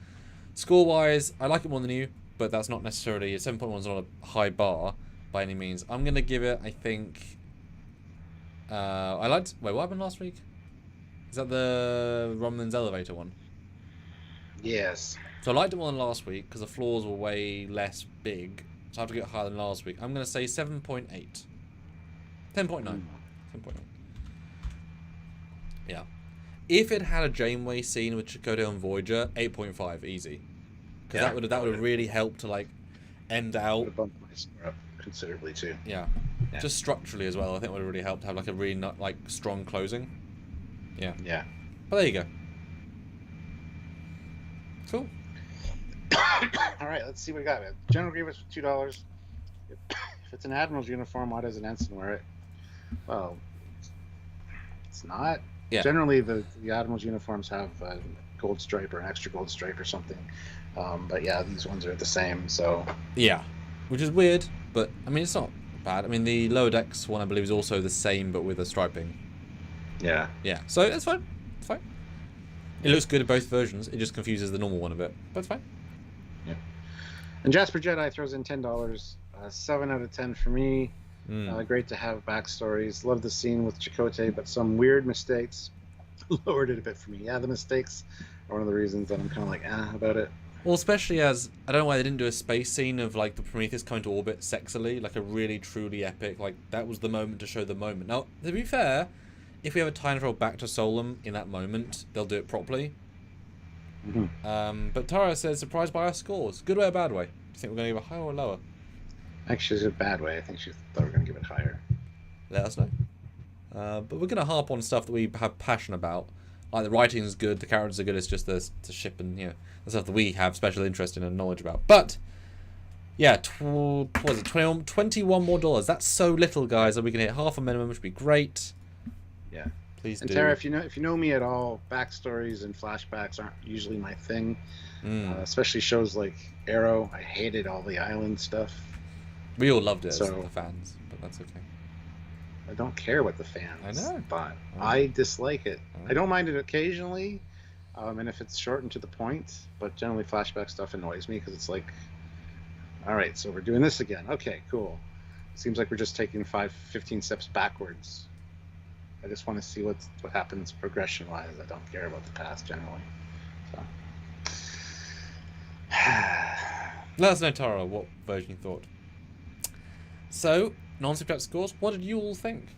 [SPEAKER 2] Score-wise, I like it more than you, but that's not necessarily... 7.1 is not a high bar by any means. I'm going to give it, I think... I liked... Wait, what happened last week? Is that the Romulans elevator one?
[SPEAKER 1] Yes.
[SPEAKER 2] So I liked it more than last week because the floors were way less big. So I have to get higher than last week. I'm going to say 7.8. 10.9. 10.9. Yeah. If it had a Janeway scene with Chakotay and Voyager, 8.5, easy. Because that would have really helped to, like, end out...
[SPEAKER 1] Would have bumped my score up considerably, too.
[SPEAKER 2] Yeah. Just structurally as well, I think it would have really helped to have, like, a really, like, strong closing. Yeah.
[SPEAKER 1] Yeah.
[SPEAKER 2] But there you go. Cool.
[SPEAKER 1] All right, let's see what we got. General Grievous for $2. If it's an Admiral's uniform, why does an ensign wear it? Well, it's not.
[SPEAKER 2] Yeah.
[SPEAKER 1] Generally, the Admiral's uniforms have a gold stripe or an extra gold stripe or something. But yeah, these ones are the same, so...
[SPEAKER 2] Yeah. Which is weird, but, I mean, it's not bad. I mean, the Lower Decks one, I believe, is also the same, but with a striping.
[SPEAKER 1] Yeah.
[SPEAKER 2] Yeah, so it's fine. It's fine. It looks good in both versions. It just confuses the normal one a bit, but it's fine.
[SPEAKER 1] Yeah. And Jasper Jedi throws in $10. 7 out of 10 for me. Great to have backstories. Love the scene with Chakotay, but some weird mistakes lowered it a bit for me. Yeah, the mistakes are one of the reasons that I'm kind of like, about it.
[SPEAKER 2] Well, especially as, I don't know why they didn't do a space scene of, like, the Prometheus coming to orbit sexily, like a really, truly epic, like, that was the moment to show the moment. Now, to be fair, if we have a time travel back to Solum in that moment, they'll do it properly. But Tara says, surprised by our scores. Good way or bad way? Do you think we're going to give it higher or lower?
[SPEAKER 1] Actually, it's a bad way. I think she thought we were going to give it higher.
[SPEAKER 2] Let us know. But we're going to harp on stuff that we have passion about. Like, the writing is good, the characters are good, it's just the ship and, you know, the stuff that we have special interest in and knowledge about. But, yeah, what was it, 21 more dollars. That's so little, guys, that we can hit half a minimum, which would be great.
[SPEAKER 1] Yeah.
[SPEAKER 2] Please
[SPEAKER 1] and
[SPEAKER 2] do.
[SPEAKER 1] Tara, if you know me at all, backstories and flashbacks aren't usually my thing. Especially shows like Arrow. I hated all the island stuff.
[SPEAKER 2] We all loved it as the fans, but that's okay.
[SPEAKER 1] I don't care what the fans thought.
[SPEAKER 2] I
[SPEAKER 1] I dislike it. I don't mind it occasionally, and if it's short and to the point, but generally flashback stuff annoys me because it's like, all right, so we're doing this again. Okay, cool. Seems like we're just taking 15 steps backwards. I just want to see what happens progression-wise. I don't care about the past generally. So.
[SPEAKER 2] Let us know, Tara, what version you thought. So, non-super chat scores. What did you all think?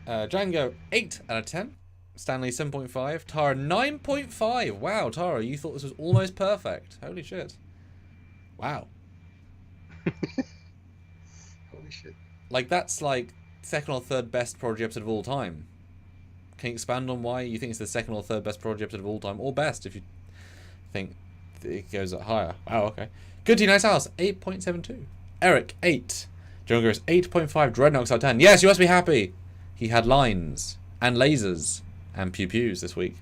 [SPEAKER 2] Django 8 out of 10. Stanley 7.5. Tara 9.5. Wow, Tara, you thought this was almost perfect. Holy shit. Wow.
[SPEAKER 1] Holy shit.
[SPEAKER 2] Like, that's like second or third best Prodigy episode of all time. Can you expand on why you think it's the second or third best Prodigy episode of all time? Or best, if you think it goes up higher. Wow, okay. Good to you, nice house. 8.72. Eric, 8. John Gross, 8.5. Dreadnoughts out of 10. Yes, you must be happy. He had lines and lasers and pew-pews this week.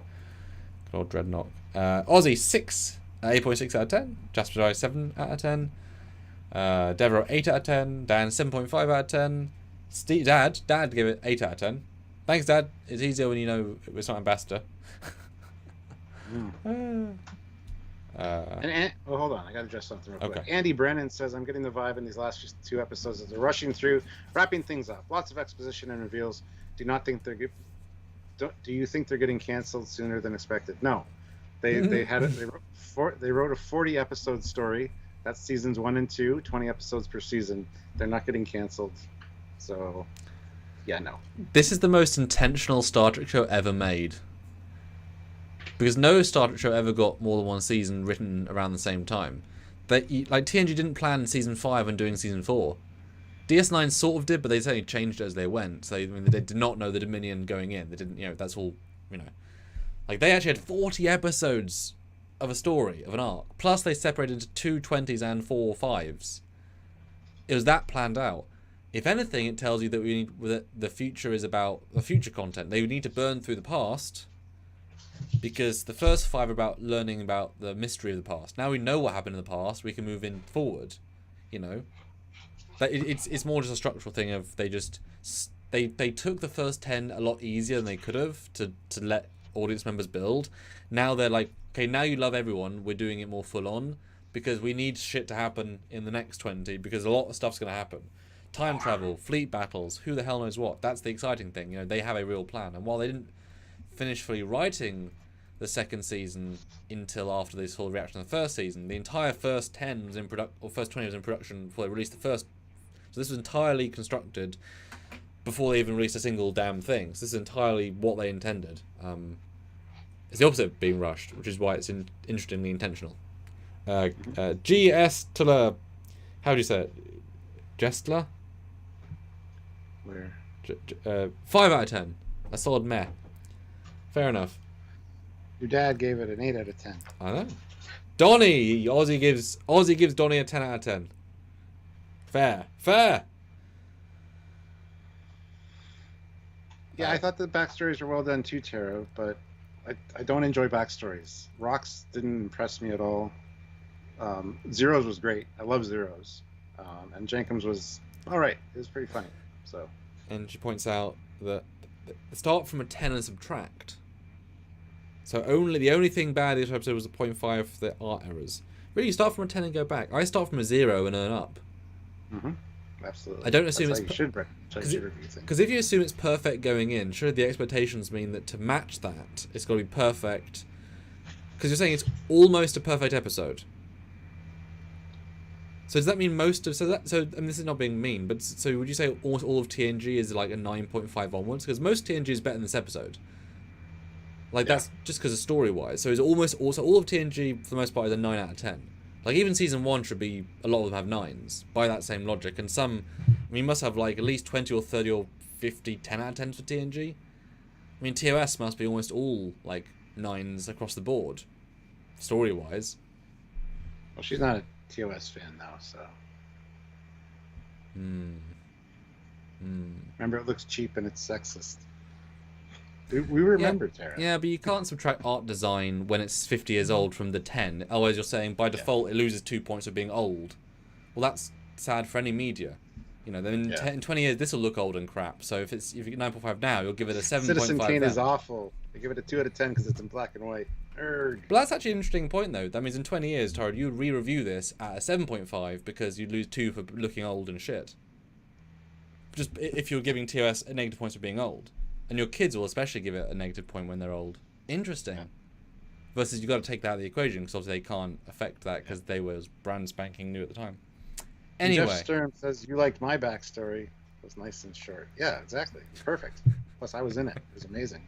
[SPEAKER 2] Good old Dreadnought. Aussie, 6. 8.6 out of 10. Jasper Jedi, 7 out of 10. Deborah, 8 out of 10. Dan, 7.5 out of 10. Steve, Dad gave it 8 out of 10. Thanks, Dad. It's easier when you know it's not ambassador.
[SPEAKER 1] Well, hold on. I got to address something real quick.
[SPEAKER 2] Okay.
[SPEAKER 1] Andy Brennan says, I'm getting the vibe in these last 2 episodes as they're rushing through, wrapping things up. Lots of exposition and reveals. Do you think they're getting canceled sooner than expected? No. They wrote a 40 episode story. That's seasons 1 and 2, 20 episodes per season. They're not getting canceled. So, yeah, no.
[SPEAKER 2] This is the most intentional Star Trek show ever made. Because no Star Trek show ever got more than one season written around the same time. Like TNG didn't plan season 5 and doing season 4. DS9 sort of did, but they certainly changed it as they went. So I mean, they did not know the Dominion going in. They didn't, that's all, Like they actually had 40 episodes of a story, of an arc. Plus they separated into 2 20s and 4 5s. It was that planned out. If anything, it tells you that the future is about the future content. They would need to burn through the past. Because the first 5 are about learning about the mystery of the past. Now we know what happened in the past, we can move in forward. But it's more just a structural thing of they took the first 10 a lot easier than they could have to let audience members build. Now they're like, okay, now you love everyone, we're doing it more full on because we need shit to happen in the next 20 because a lot of stuff's going to happen. Time travel, fleet battles, who the hell knows what. That's the exciting thing. You know, they have a real plan. And while they didn't finish fully writing the second season until after this whole reaction to the first season, the entire first 10 was in production, or first 20 was in production before they released the first. So this was entirely constructed before they even released a single damn thing. So this is entirely what they intended. It's the opposite of being rushed, which is why it's interestingly intentional. G.S. Tiller, how do you say it? Gestler?
[SPEAKER 1] Where?
[SPEAKER 2] 5 out of 10. A solid meh. Fair enough.
[SPEAKER 1] Your dad gave it an 8 out of 10.
[SPEAKER 2] I know. Donnie! Ozzy gives Donnie a 10 out of 10. Fair.
[SPEAKER 1] Yeah, I thought the backstories were well done too, Tara, but I don't enjoy backstories. Rocks didn't impress me at all. Zeros was great. I love Zeros. And Jankum's was alright. It was pretty funny. So.
[SPEAKER 2] And she points out that start from a 10 and subtract. So the only thing bad in this episode was the 0.5 for the art errors. Really, you start from a 10 and go back. I start from a 0 and earn up.
[SPEAKER 1] Mm-hmm. Absolutely.
[SPEAKER 2] I don't assume
[SPEAKER 1] That's
[SPEAKER 2] it's...
[SPEAKER 1] Because
[SPEAKER 2] if you assume it's perfect going in, should the expectations mean that to match that, it's got to be perfect? Because you're saying it's almost a perfect episode. So does that mean most of... So and this is not being mean, but so would you say almost all of TNG is like a 9.5 onwards? Because most TNG is better than this episode. Like, that's just because of story-wise. So it's almost... Also, all of TNG, for the most part, is a 9 out of 10. Like, even Season 1 should be... A lot of them have 9s, by that same logic. And some... I mean, you must have, like, at least 20 or 30 or 50 10 out of 10s for TNG. I mean, TOS must be almost all, like, 9s across the board. Story-wise.
[SPEAKER 1] Well, she's not a TOS fan now, so... Remember, it looks cheap and it's sexist. We remember, Tara.
[SPEAKER 2] Yeah, but you can't subtract art design when it's 50 years old from the 10. Otherwise, you're saying by default it loses 2 points of being old. Well, that's sad for any media. You know, then in 20 years, this will look old and crap. So if you get 9.5 now, you'll give it a 7.5.
[SPEAKER 1] Citizen Kane is awful. I give it a 2 out of 10 because it's in black and white. Erg.
[SPEAKER 2] But that's actually an interesting point, though. That means in 20 years, Tara, you would re-review this at a 7.5 because you'd lose 2 for looking old and shit. Just if you're giving TOS a negative points for being old. And your kids will especially give it a negative point when they're old. Interesting. Yeah. Versus you've got to take that out of the equation because obviously they can't affect that because they were brand spanking new at the time. Anyway.
[SPEAKER 1] Jeff Stern says, you liked my backstory. It was nice and short. Yeah, exactly. Perfect. Plus, I was in it. It was amazing.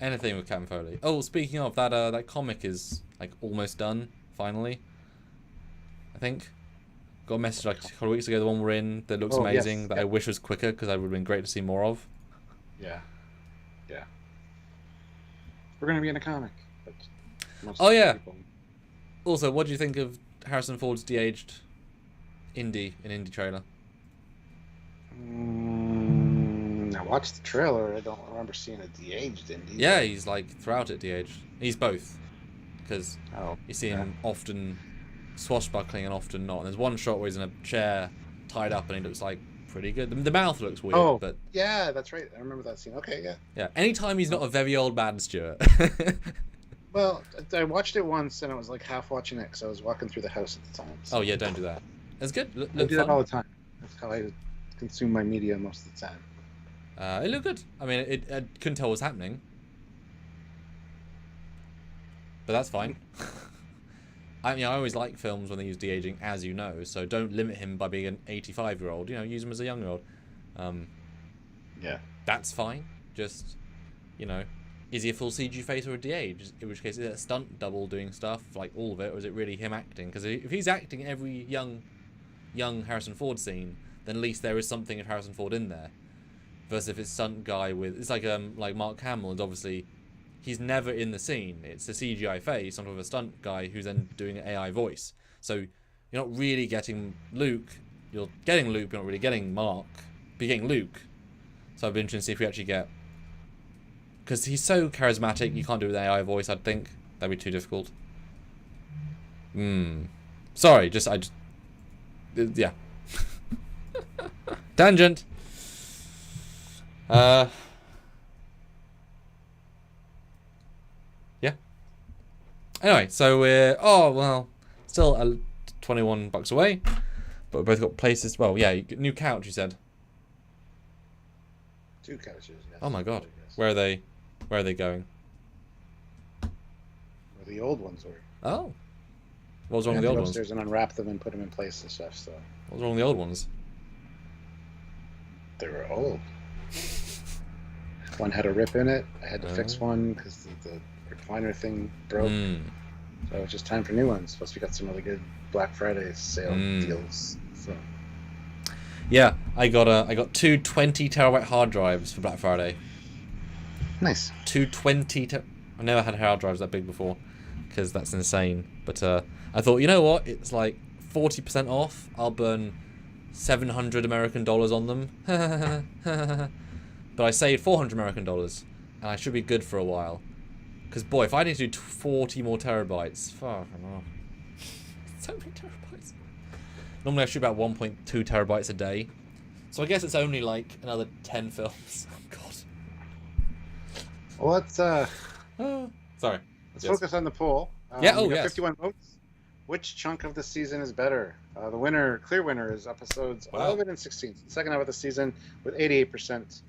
[SPEAKER 2] Anything with Captain Foley. Oh, speaking of, that comic is like almost done, finally. I think. Got a message like a couple of weeks ago, the one we're in, that looks amazing, that I wish was quicker because that would have been great to see more of.
[SPEAKER 1] Yeah. Yeah. We're going to be in a comic.
[SPEAKER 2] Oh, yeah. Also, what do you think of Harrison Ford's de-aged indie trailer?
[SPEAKER 1] I watched the trailer. I don't remember seeing a de-aged Indy.
[SPEAKER 2] Yeah, he's like throughout it de-aged. He's both. Because you see him often swashbuckling and often not. And there's one shot where he's in a chair tied up and he looks like pretty good. The mouth looks weird, but...
[SPEAKER 1] yeah, that's right. I remember that scene. Okay, yeah.
[SPEAKER 2] Yeah, anytime he's not a very old man, Stuart.
[SPEAKER 1] Well, I watched it once and I was like half watching it because I was walking through the house at the time. So.
[SPEAKER 2] Oh, yeah, don't do that. It's good.
[SPEAKER 1] I do that all the time. That's how I consume my media most of the time.
[SPEAKER 2] It looked good. I mean, I couldn't tell what was happening. But that's fine. I mean, I always like films when they use de-aging, as you know, so don't limit him by being an 85-year-old. You know, use him as a young-year-old.
[SPEAKER 1] Yeah.
[SPEAKER 2] That's fine. Just, you know, is he a full CG face or a de-age? In which case, is it a stunt double doing stuff, like all of it, or is it really him acting? Because if he's acting every young Harrison Ford scene, then at least there is something of Harrison Ford in there. Versus if it's stunt guy with... It's like Mark Hamill, and obviously... He's never in the scene. It's a CGI face on top of a stunt guy who's then doing an AI voice. So you're not really getting Luke. You're getting Luke, you're not really getting Mark. But you're getting Luke. So I'd be interested to see if we actually get... Because he's so charismatic, you can't do it with an AI voice, I'd think. That'd be too difficult. Sorry, yeah. Tangent! Anyway, so we're still $21 away, but we've both got places. Well, yeah, new couch. You said.
[SPEAKER 1] 2 couches. Yes.
[SPEAKER 2] Oh my god, where are they? Where are they going?
[SPEAKER 1] Where the old ones were.
[SPEAKER 2] Oh, what was wrong with the old ones?
[SPEAKER 1] Upstairs and unwrap them and put them in place and stuff. So.
[SPEAKER 2] What was wrong with the old ones?
[SPEAKER 1] They were old. One had a rip in it. I had to fix one because the recliner thing broke. So it was just time for new ones. Plus, we got some really good Black Friday sale deals. So.
[SPEAKER 2] Yeah, I got 2 20 TB hard drives for Black Friday.
[SPEAKER 1] Nice.
[SPEAKER 2] 2 20. I never had hard drives that big before, because that's insane. But I thought, you know what? It's like 40% off. I'll burn $700 American on them. But I saved $400 American, and I should be good for a while. Because boy, if I need to do 40 more terabytes, fucking hell. So many terabytes. Normally I shoot about 1.2 terabytes a day. So I guess it's only like another 10 films. Oh god.
[SPEAKER 1] Well, let's
[SPEAKER 2] sorry.
[SPEAKER 1] Let's focus on the poll.
[SPEAKER 2] Yeah,
[SPEAKER 1] we got
[SPEAKER 2] yes.
[SPEAKER 1] 51 votes. Which chunk of the season is better? The clear winner is episodes 11 and 16. The second half of the season with 88%.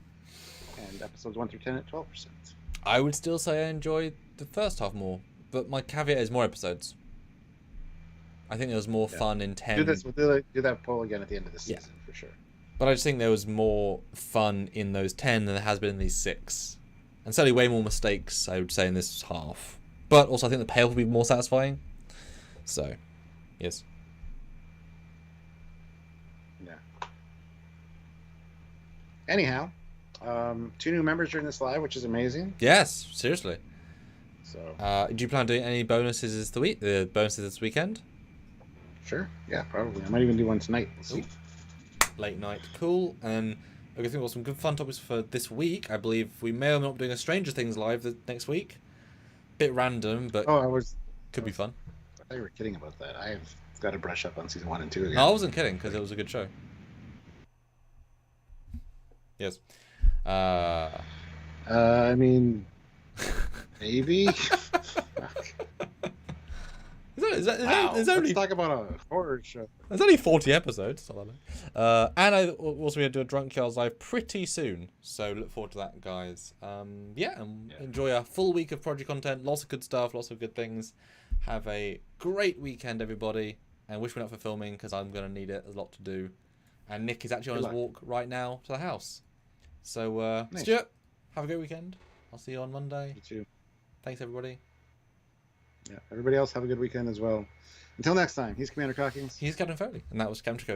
[SPEAKER 1] And episodes 1 through 10 at 12%.
[SPEAKER 2] I would still say I enjoyed the first half more, but my caveat is more episodes. I think there was more fun in 10.
[SPEAKER 1] We'll do that poll again at the end of the season for sure.
[SPEAKER 2] But I just think there was more fun in those 10 than there has been in these 6. And certainly way more mistakes, I would say, in this half. But also I think the payoff will be more satisfying. So, yes.
[SPEAKER 1] Yeah. Anyhow, 2 new members during this live, which is amazing.
[SPEAKER 2] Yes, seriously.
[SPEAKER 1] So,
[SPEAKER 2] do you plan on doing any bonuses this weekend?
[SPEAKER 1] Sure. Yeah, probably. I might even do one tonight. We'll see.
[SPEAKER 2] Late night, cool. And I think we've got some good fun topics for this week. I believe we may or may not be doing a Stranger Things live next week. Bit random, but could be fun.
[SPEAKER 1] I thought you were kidding about that. I've got to brush up on season 1 and 2 again.
[SPEAKER 2] No, I wasn't kidding, because it was a good show. Yes.
[SPEAKER 1] I mean, maybe. Let's talk about a horror show.
[SPEAKER 2] There's only 40 episodes. And I also going to do a Trekyards live pretty soon. So look forward to that, guys. Enjoy a full week of project content. Lots of good stuff. Lots of good things. Have a great weekend, everybody. And wish me luck for filming, because I'm going to need it. There's a lot to do. And Nick is actually on his walk right now to the house. So, nice. Stuart, have a great weekend. I'll see you on Monday.
[SPEAKER 1] You too.
[SPEAKER 2] Thanks, everybody.
[SPEAKER 1] Yeah, everybody else have a good weekend as well. Until next time, he's Commander Cockings.
[SPEAKER 2] He's Captain Foley, and that was Captain Chakotay.